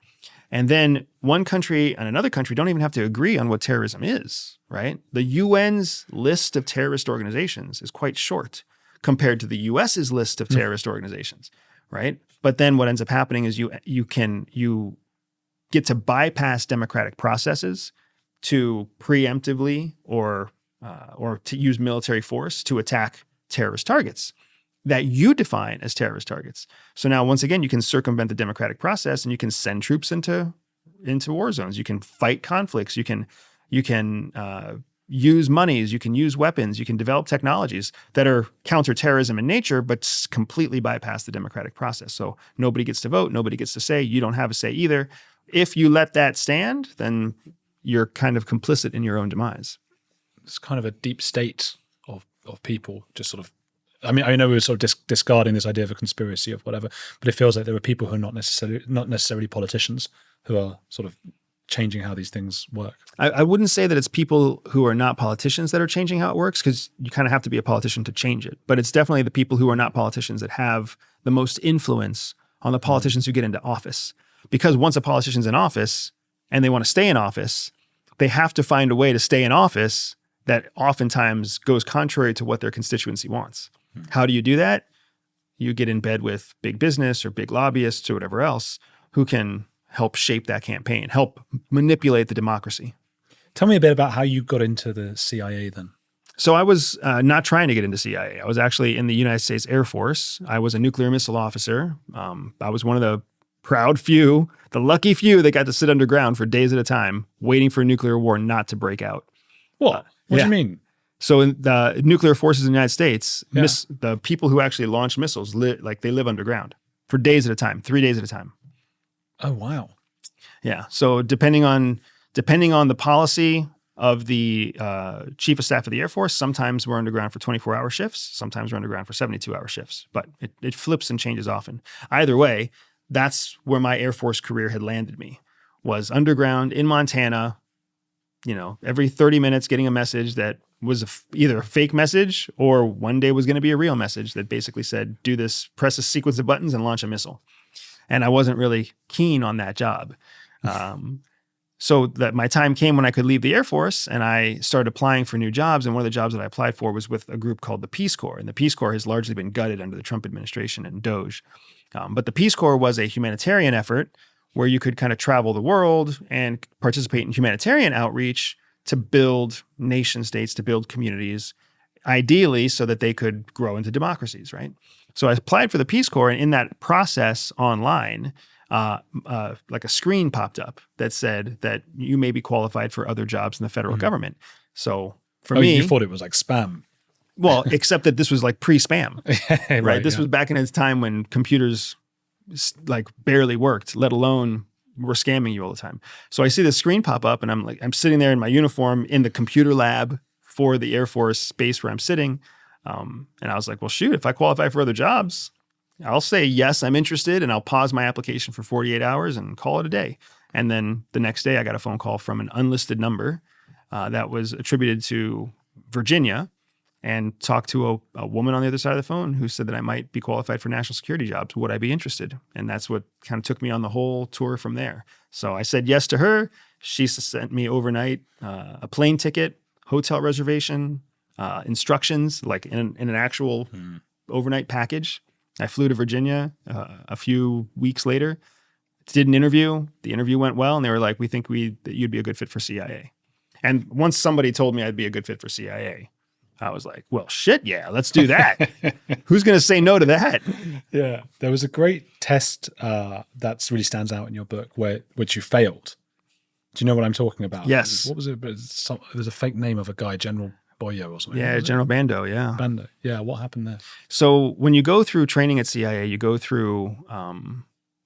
And then one country and another country don't even have to agree on what terrorism is, right? The UN's list of terrorist organizations is quite short compared to the US's list of terrorist organizations, right? But then what ends up happening is you get to bypass democratic processes to preemptively or to use military force to attack terrorist targets that you define as terrorist targets. So now, once again, you can circumvent the democratic process and you can send troops into war zones. You can fight conflicts. You can use monies. You can use weapons. You can develop technologies that are counterterrorism in nature, but completely bypass the democratic process. So nobody gets to vote. Nobody gets to say. You don't have a say either. If you let that stand, then you're kind of complicit in your own demise. It's kind of a deep state of people just sort of, I mean, I know we were sort of discarding this idea of a conspiracy of whatever, but it feels like there are people who are not necessarily politicians who are sort of changing how these things work. I wouldn't say that it's people who are not politicians that are changing how it works, because you kind of have to be a politician to change it. But it's definitely the people who are not politicians that have the most influence on the politicians who get into office. Because once a politician's in office and they want to stay in office, they have to find a way to stay in office that oftentimes goes contrary to what their constituency wants. How do you do that? You get in bed with big business or big lobbyists or whatever else who can help shape that campaign, help manipulate the democracy. Tell me a bit about how you got into the CIA then. So I was not trying to get into CIA. I was actually in the United States Air Force. I was a nuclear missile officer. I was one of the proud few, the lucky few that got to sit underground for days at a time, waiting for a nuclear war not to break out. What? What do you mean? So in the nuclear forces in the United States, the people who actually launch missiles, they live underground for days at a time, 3 days at a time. Oh, wow. Yeah. So depending on the policy of the chief of staff of the Air Force, sometimes we're underground for 24-hour shifts. Sometimes we're underground for 72-hour shifts. But it flips and changes often. Either way, that's where my Air Force career had landed me, was underground in Montana, every 30 minutes getting a message that was either a fake message or one day was going to be a real message that basically said, do this, press a sequence of buttons and launch a missile. And I wasn't really keen on that job. So that my time came when I could leave the Air Force and I started applying for new jobs. And one of the jobs that I applied for was with a group called the Peace Corps. And the Peace Corps has largely been gutted under the Trump administration and DOJ. But the Peace Corps was a humanitarian effort where you could kind of travel the world and participate in humanitarian outreach to build nation states, to build communities, ideally so that they could grow into democracies, right? So I applied for the Peace Corps, and in that process online, like a screen popped up that said that you may be qualified for other jobs in the federal government. So for me— you thought it was like spam. Well, except that this was like pre-spam, right? This was back in its time when computers like barely worked, let alone, we're scamming you all the time. So I see this screen pop up and I'm sitting there in my uniform in the computer lab for the Air Force base where I'm sitting. And I was like, well, shoot, if I qualify for other jobs, I'll say, yes, I'm interested, and I'll pause my application for 48 hours and call it a day. And then the next day I got a phone call from an unlisted number that was attributed to Virginia, and talked to a woman on the other side of the phone who said that I might be qualified for national security jobs. Would I be interested? And that's what kind of took me on the whole tour from there. So I said yes to her. She sent me overnight a plane ticket, hotel reservation, instructions, like in an actual overnight package. I flew to Virginia a few weeks later, did an interview. The interview went well, and they were like, we think that you'd be a good fit for CIA. And once somebody told me I'd be a good fit for CIA, I was like, well, shit, yeah, let's do that. Who's going to say no to that? Yeah. There was a great test that really stands out in your book which you failed. Do you know what I'm talking about? Yes. What was it? It was a fake name of a guy, General Boyo or something. Yeah, General Bando, yeah. Bando. Yeah, what happened there? So when you go through training at CIA, you go through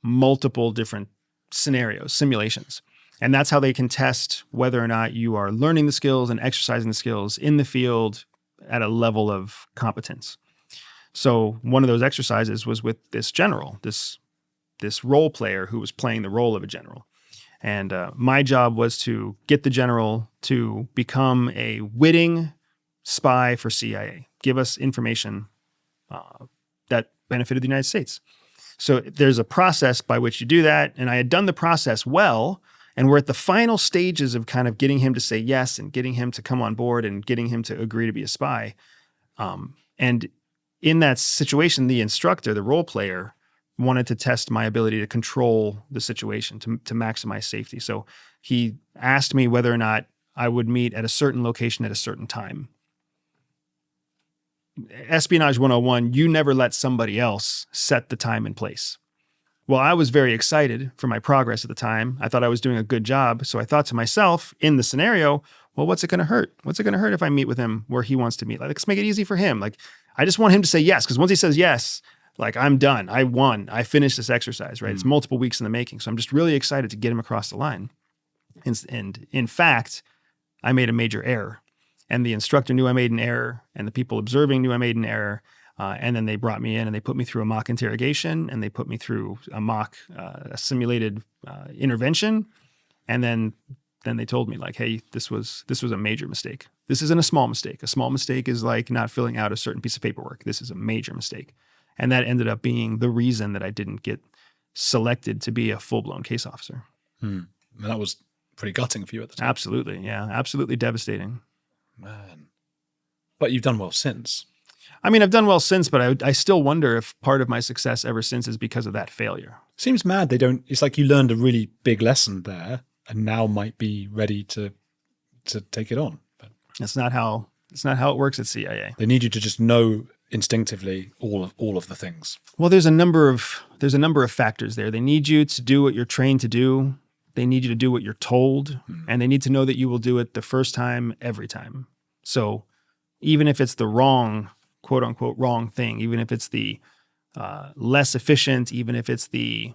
multiple different scenarios, simulations. And that's how they can test whether or not you are learning the skills and exercising the skills in the field at a level of competence. So one of those exercises was with this general, this role player who was playing the role of a general. And my job was to get the general to become a witting spy for CIA, give us information that benefited the United States. So there's a process by which you do that. And I had done the process well, and we're at the final stages of kind of getting him to say yes and getting him to come on board and getting him to agree to be a spy. And in that situation, the instructor, the role player, wanted to test my ability to control the situation, to maximize safety. So he asked me whether or not I would meet at a certain location at a certain time. Espionage 101, you never let somebody else set the time and place. Well, I was very excited for my progress at the time. I thought I was doing a good job. So I thought to myself in the scenario, well, what's it going to hurt? What's it going to hurt if I meet with him where he wants to meet? Like, let's make it easy for him. Like, I just want him to say yes. Because once he says yes, like, I'm done. I won. I finished this exercise, right? It's multiple weeks in the making. So I'm just really excited to get him across the line. And in fact, I made a major error. And the instructor knew I made an error, and the people observing knew I made an error. And then they brought me in and they put me through a mock interrogation, and they put me through a mock a simulated intervention. And then they told me, like, hey, this was a major mistake. This isn't a small mistake. A small mistake is like not filling out a certain piece of paperwork. This is a major mistake. And that ended up being the reason that I didn't get selected to be a full-blown case officer. And that was pretty gutting for you at the time. Absolutely. Yeah. Absolutely devastating. Man. But you've done well since. I mean, I've done well since, but I still wonder if part of my success ever since is because of that failure. Seems mad they don't. It's like you learned a really big lesson there and now might be ready to take it on. But It's not how it works at CIA. they need you to just know instinctively all of the things. Well, there's a number of factors there. They need you to do what you're trained to do. They need you to do what you're told, and they need to know that you will do it the first time, every time. So even if it's the wrong, quote unquote, wrong thing, even if it's the less efficient, even if it's the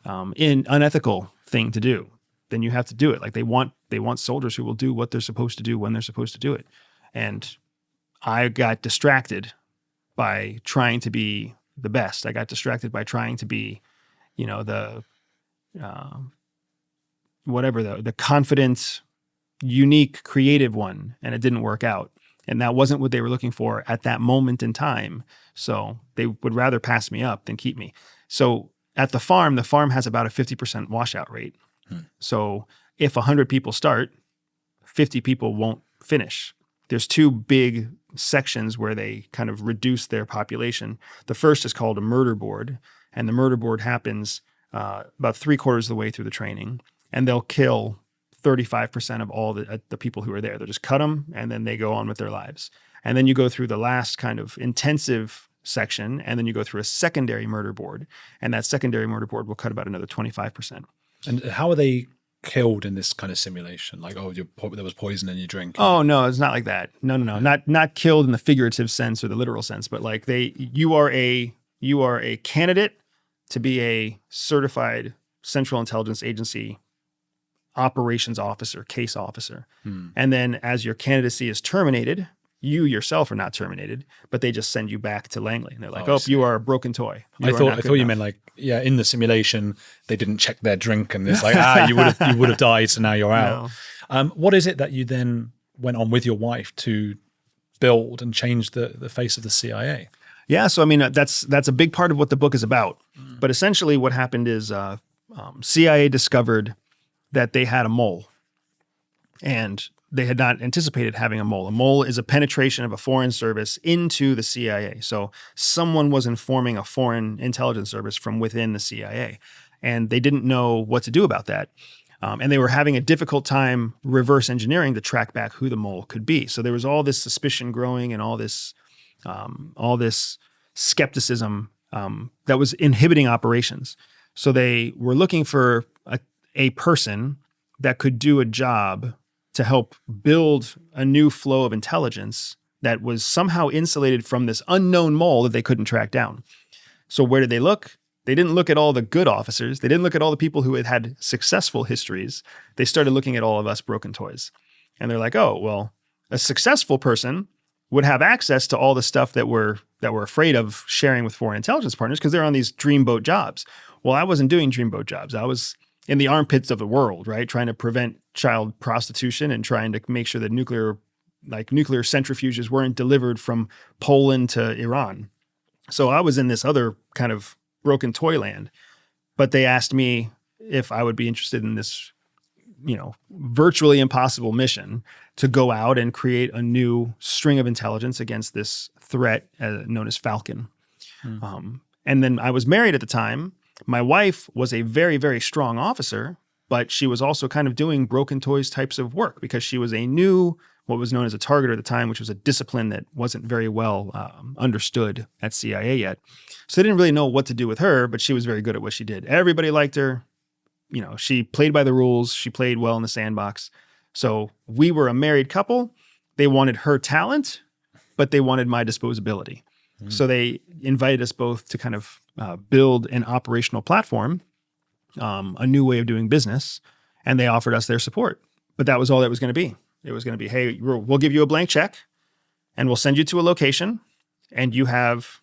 unethical thing to do, then you have to do it. Like they want soldiers who will do what they're supposed to do when they're supposed to do it. And I got distracted by trying to be the best. I got distracted by trying to be, the confident, unique, creative one, and it didn't work out. And that wasn't what they were looking for at that moment in time. So they would rather pass me up than keep me. So at the farm has about a 50% washout rate. So if 100 people start, 50 people won't finish. There's two big sections where they kind of reduce their population. The first is called a murder board, and the murder board happens about 3/4 of the way through the training, and they'll kill 35% of all the people who are there. They'll just cut them, and then they go on with their lives. And then you go through the last kind of intensive section, and then you go through a secondary murder board, and that secondary murder board will cut about another 25%. And how are they killed in this kind of simulation? Like, there was poison in your drink. Oh no, it's not like that. No. Not killed in the figurative sense or the literal sense, but like you are a candidate to be a certified Central Intelligence Agency operations officer, case officer. And then as your candidacy is terminated, you yourself are not terminated, but they just send you back to Langley. And they're like, oh, you are a broken toy. I thought you meant like, in the simulation, they didn't check their drink and it's like, you would have died, so now you're out. No. What is it that you then went on with your wife to build and change the face of the CIA? Yeah, so I mean, that's a big part of what the book is about. But essentially what happened is CIA discovered that they had a mole, and they had not anticipated having a mole. A mole is a penetration of a foreign service into the CIA. So someone was informing a foreign intelligence service from within the CIA, and they didn't know what to do about that. And they were having a difficult time reverse engineering to track back who the mole could be. So there was all this suspicion growing and all this skepticism that was inhibiting operations. So they were looking for a person that could do a job to help build a new flow of intelligence that was somehow insulated from this unknown mole that they couldn't track down. So where did they look? They didn't look at all the good officers. They didn't look at all the people who had successful histories. They started looking at all of us broken toys. And they're like, oh, well, a successful person would have access to all the stuff that we're afraid of sharing with foreign intelligence partners because they're on these dreamboat jobs. Well, I wasn't doing dreamboat jobs. I was in the armpits of the world, right? Trying to prevent child prostitution and trying to make sure that nuclear centrifuges weren't delivered from Poland to Iran. So I was in this other kind of broken toy land. But they asked me if I would be interested in this, virtually impossible mission to go out and create a new string of intelligence against this threat known as Falcon. And then I was married at the time. My wife was a very, very strong officer, but she was also kind of doing broken toys types of work because she was what was known as a target at the time, which was a discipline that wasn't very well understood at CIA yet. So they didn't really know what to do with her, but she was very good at what she did. Everybody liked her. She played by the rules. She played well in the sandbox. So we were a married couple. They wanted her talent, but they wanted my disposability. So they invited us both to kind of build an operational platform, a new way of doing business, and they offered us their support. But that was all that was going to be. It was going to be, hey, we'll give you a blank check, and we'll send you to a location, and you have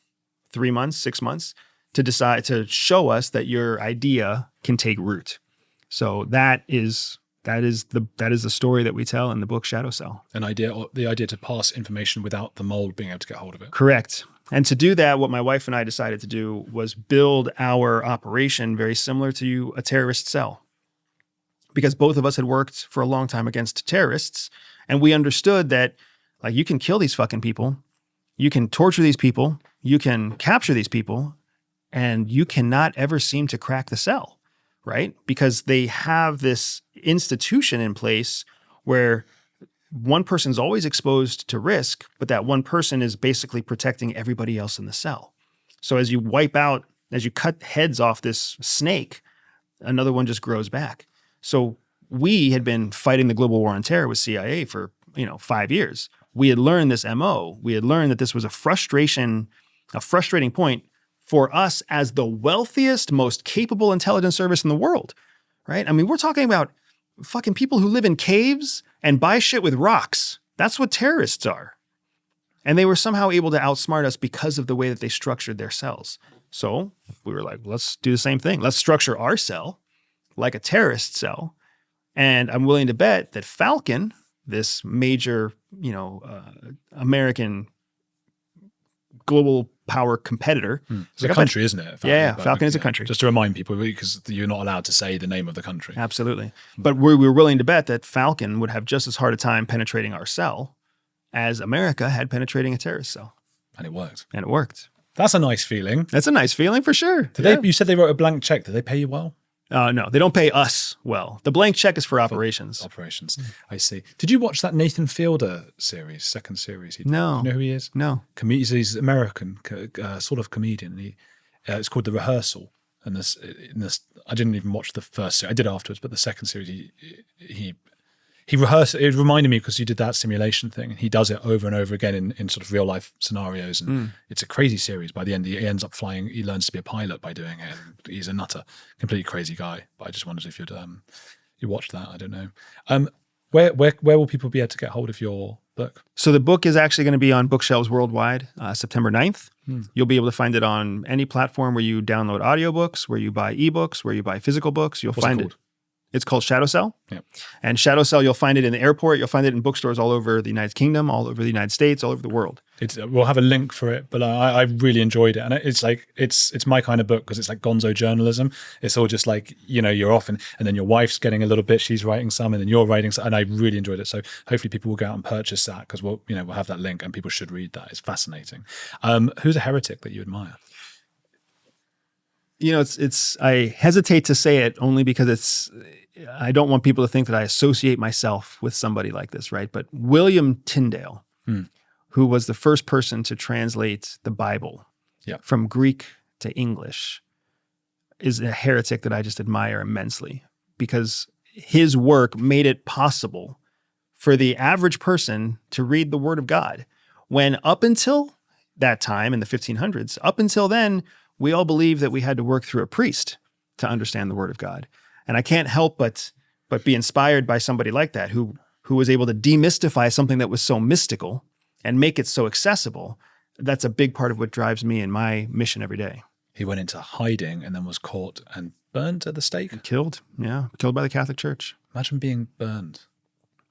3 months, 6 months to decide to show us that your idea can take root. So that is the story that we tell in the book Shadow Cell. The idea to pass information without the mole being able to get hold of it. Correct. And to do that, what my wife and I decided to do was build our operation very similar to a terrorist cell. Because both of us had worked for a long time against terrorists, and we understood that you can kill these fucking people, you can torture these people, you can capture these people, and you cannot ever seem to crack the cell, right? Because they have this institution in place where one person's always exposed to risk, but that one person is basically protecting everybody else in the cell. So as you cut heads off this snake, another one just grows back. So we had been fighting the global war on terror with CIA for 5 years. We had learned this MO. We had learned that this was a frustrating point for us as the wealthiest, most capable intelligence service in the world, right? I mean, we're talking about fucking people who live in caves and buy shit with rocks. That's what terrorists are. And they were somehow able to outsmart us because of the way that they structured their cells. So we were like, let's do the same thing. Let's structure our cell like a terrorist cell. And I'm willing to bet that Falcon, this major, American global power competitor. It's a country, isn't it? Falcon, Falcon is a country. Just to remind people, because you're not allowed to say the name of the country. Absolutely. But we were willing to bet that Falcon would have just as hard a time penetrating our cell as America had penetrating a terrorist cell. And it worked. That's a nice feeling. That's a nice feeling for sure. You said they wrote a blank check. Did they pay you well? No, they don't pay us well. The blank check is for operations. Operations. I see. Did you watch that Nathan Fielder series, second series? No. Do you know who he is? No. He's American, sort of comedian. It's called The Rehearsal. And I didn't even watch the first series. I did afterwards, but the second series, he he rehearsed. It reminded me because you did that simulation thing, and he does it over and over again in sort of real life scenarios. And it's a crazy series. By the end, he ends up flying. He learns to be a pilot by doing it. And he's a nutter, completely crazy guy. But I just wondered if you watched that. I don't know. Where will people be able to get hold of your book? So the book is actually going to be on bookshelves worldwide, September 9th. You'll be able to find it on any platform where you download audiobooks, where you buy ebooks, where you buy physical books. You'll find it. It's called Shadow Cell. Yep. And Shadow Cell, you'll find it in the airport. You'll find it in bookstores all over the United Kingdom, all over the United States, all over the world. We'll have a link for it, but I really enjoyed it. And it's like, it's my kind of book because it's like gonzo journalism. It's all just like, you're off and then your wife's getting a little bit, she's writing some and then you're writing some, and I really enjoyed it. So hopefully people will go out and purchase that because we'll have that link and people should read that. It's fascinating. Who's a heretic that you admire? I hesitate to say it only because I don't want people to think that I associate myself with somebody like this, right? But William Tyndale, who was the first person to translate the Bible from Greek to English, is a heretic that I just admire immensely because his work made it possible for the average person to read the Word of God. When up until that time in the 1500s, up until then, we all believed that we had to work through a priest to understand the Word of God. And I can't help but be inspired by somebody like that who was able to demystify something that was so mystical and make it so accessible. That's a big part of what drives me in my mission every day. He went into hiding and then was caught and burned at the stake? And killed by the Catholic Church. Imagine being burned.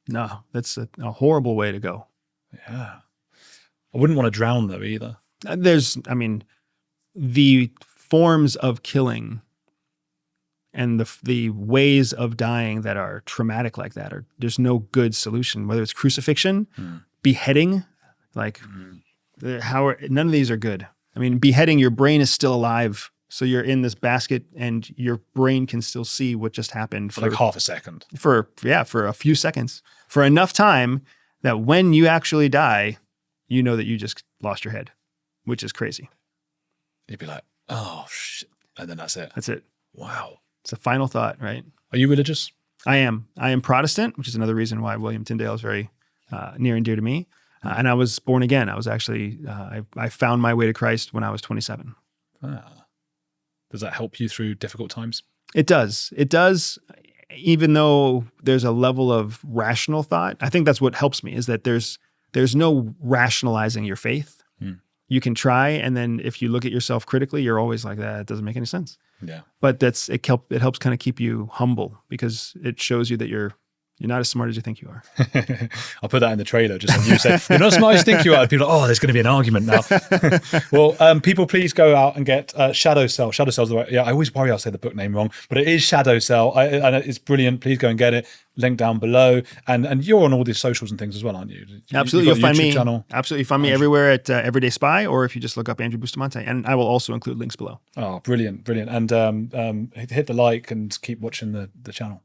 No, that's a horrible way to go. Yeah. I wouldn't want to drown though either. The forms of killing and the ways of dying that are traumatic like that there's no good solution, whether it's crucifixion, beheading, none of these are good. Beheading, your brain is still alive. So you're in this basket and your brain can still see what just happened for like half a second. For a few seconds, for enough time that when you actually die, you know that you just lost your head, which is crazy. You'd be like, oh, shit. And then that's it. That's it. Wow. It's a final thought, right? Are you religious? I am. I am Protestant, which is another reason why William Tyndale is very near and dear to me. And I was born again. I was actually, I found my way to Christ when I was 27. Does that help you through difficult times? It does. It does. Even though there's a level of rational thought, I think that's what helps me is that there's no rationalizing your faith. You can try, and then if you look at yourself critically, you're always like, that doesn't make any sense. Yeah. But it helps kind of keep you humble because it shows you that you're not as smart as you think you are. I'll put that in the trailer. Just when you say, you're not as smart as you think you are. People are like, oh, there's going to be an argument now. Well, people please go out and get Shadow Cell. Shadow Cell's the right. Yeah, I always worry I'll say the book name wrong, but it is Shadow Cell. And it's brilliant. Please go and get it. Link down below. And you're on all these socials and things as well, aren't you? Absolutely. You'll find me. Channel. Absolutely. Find me everywhere at Everyday Spy, or if you just look up Andrew Bustamante. And I will also include links below. Oh, brilliant. Brilliant. And hit the like and keep watching the channel.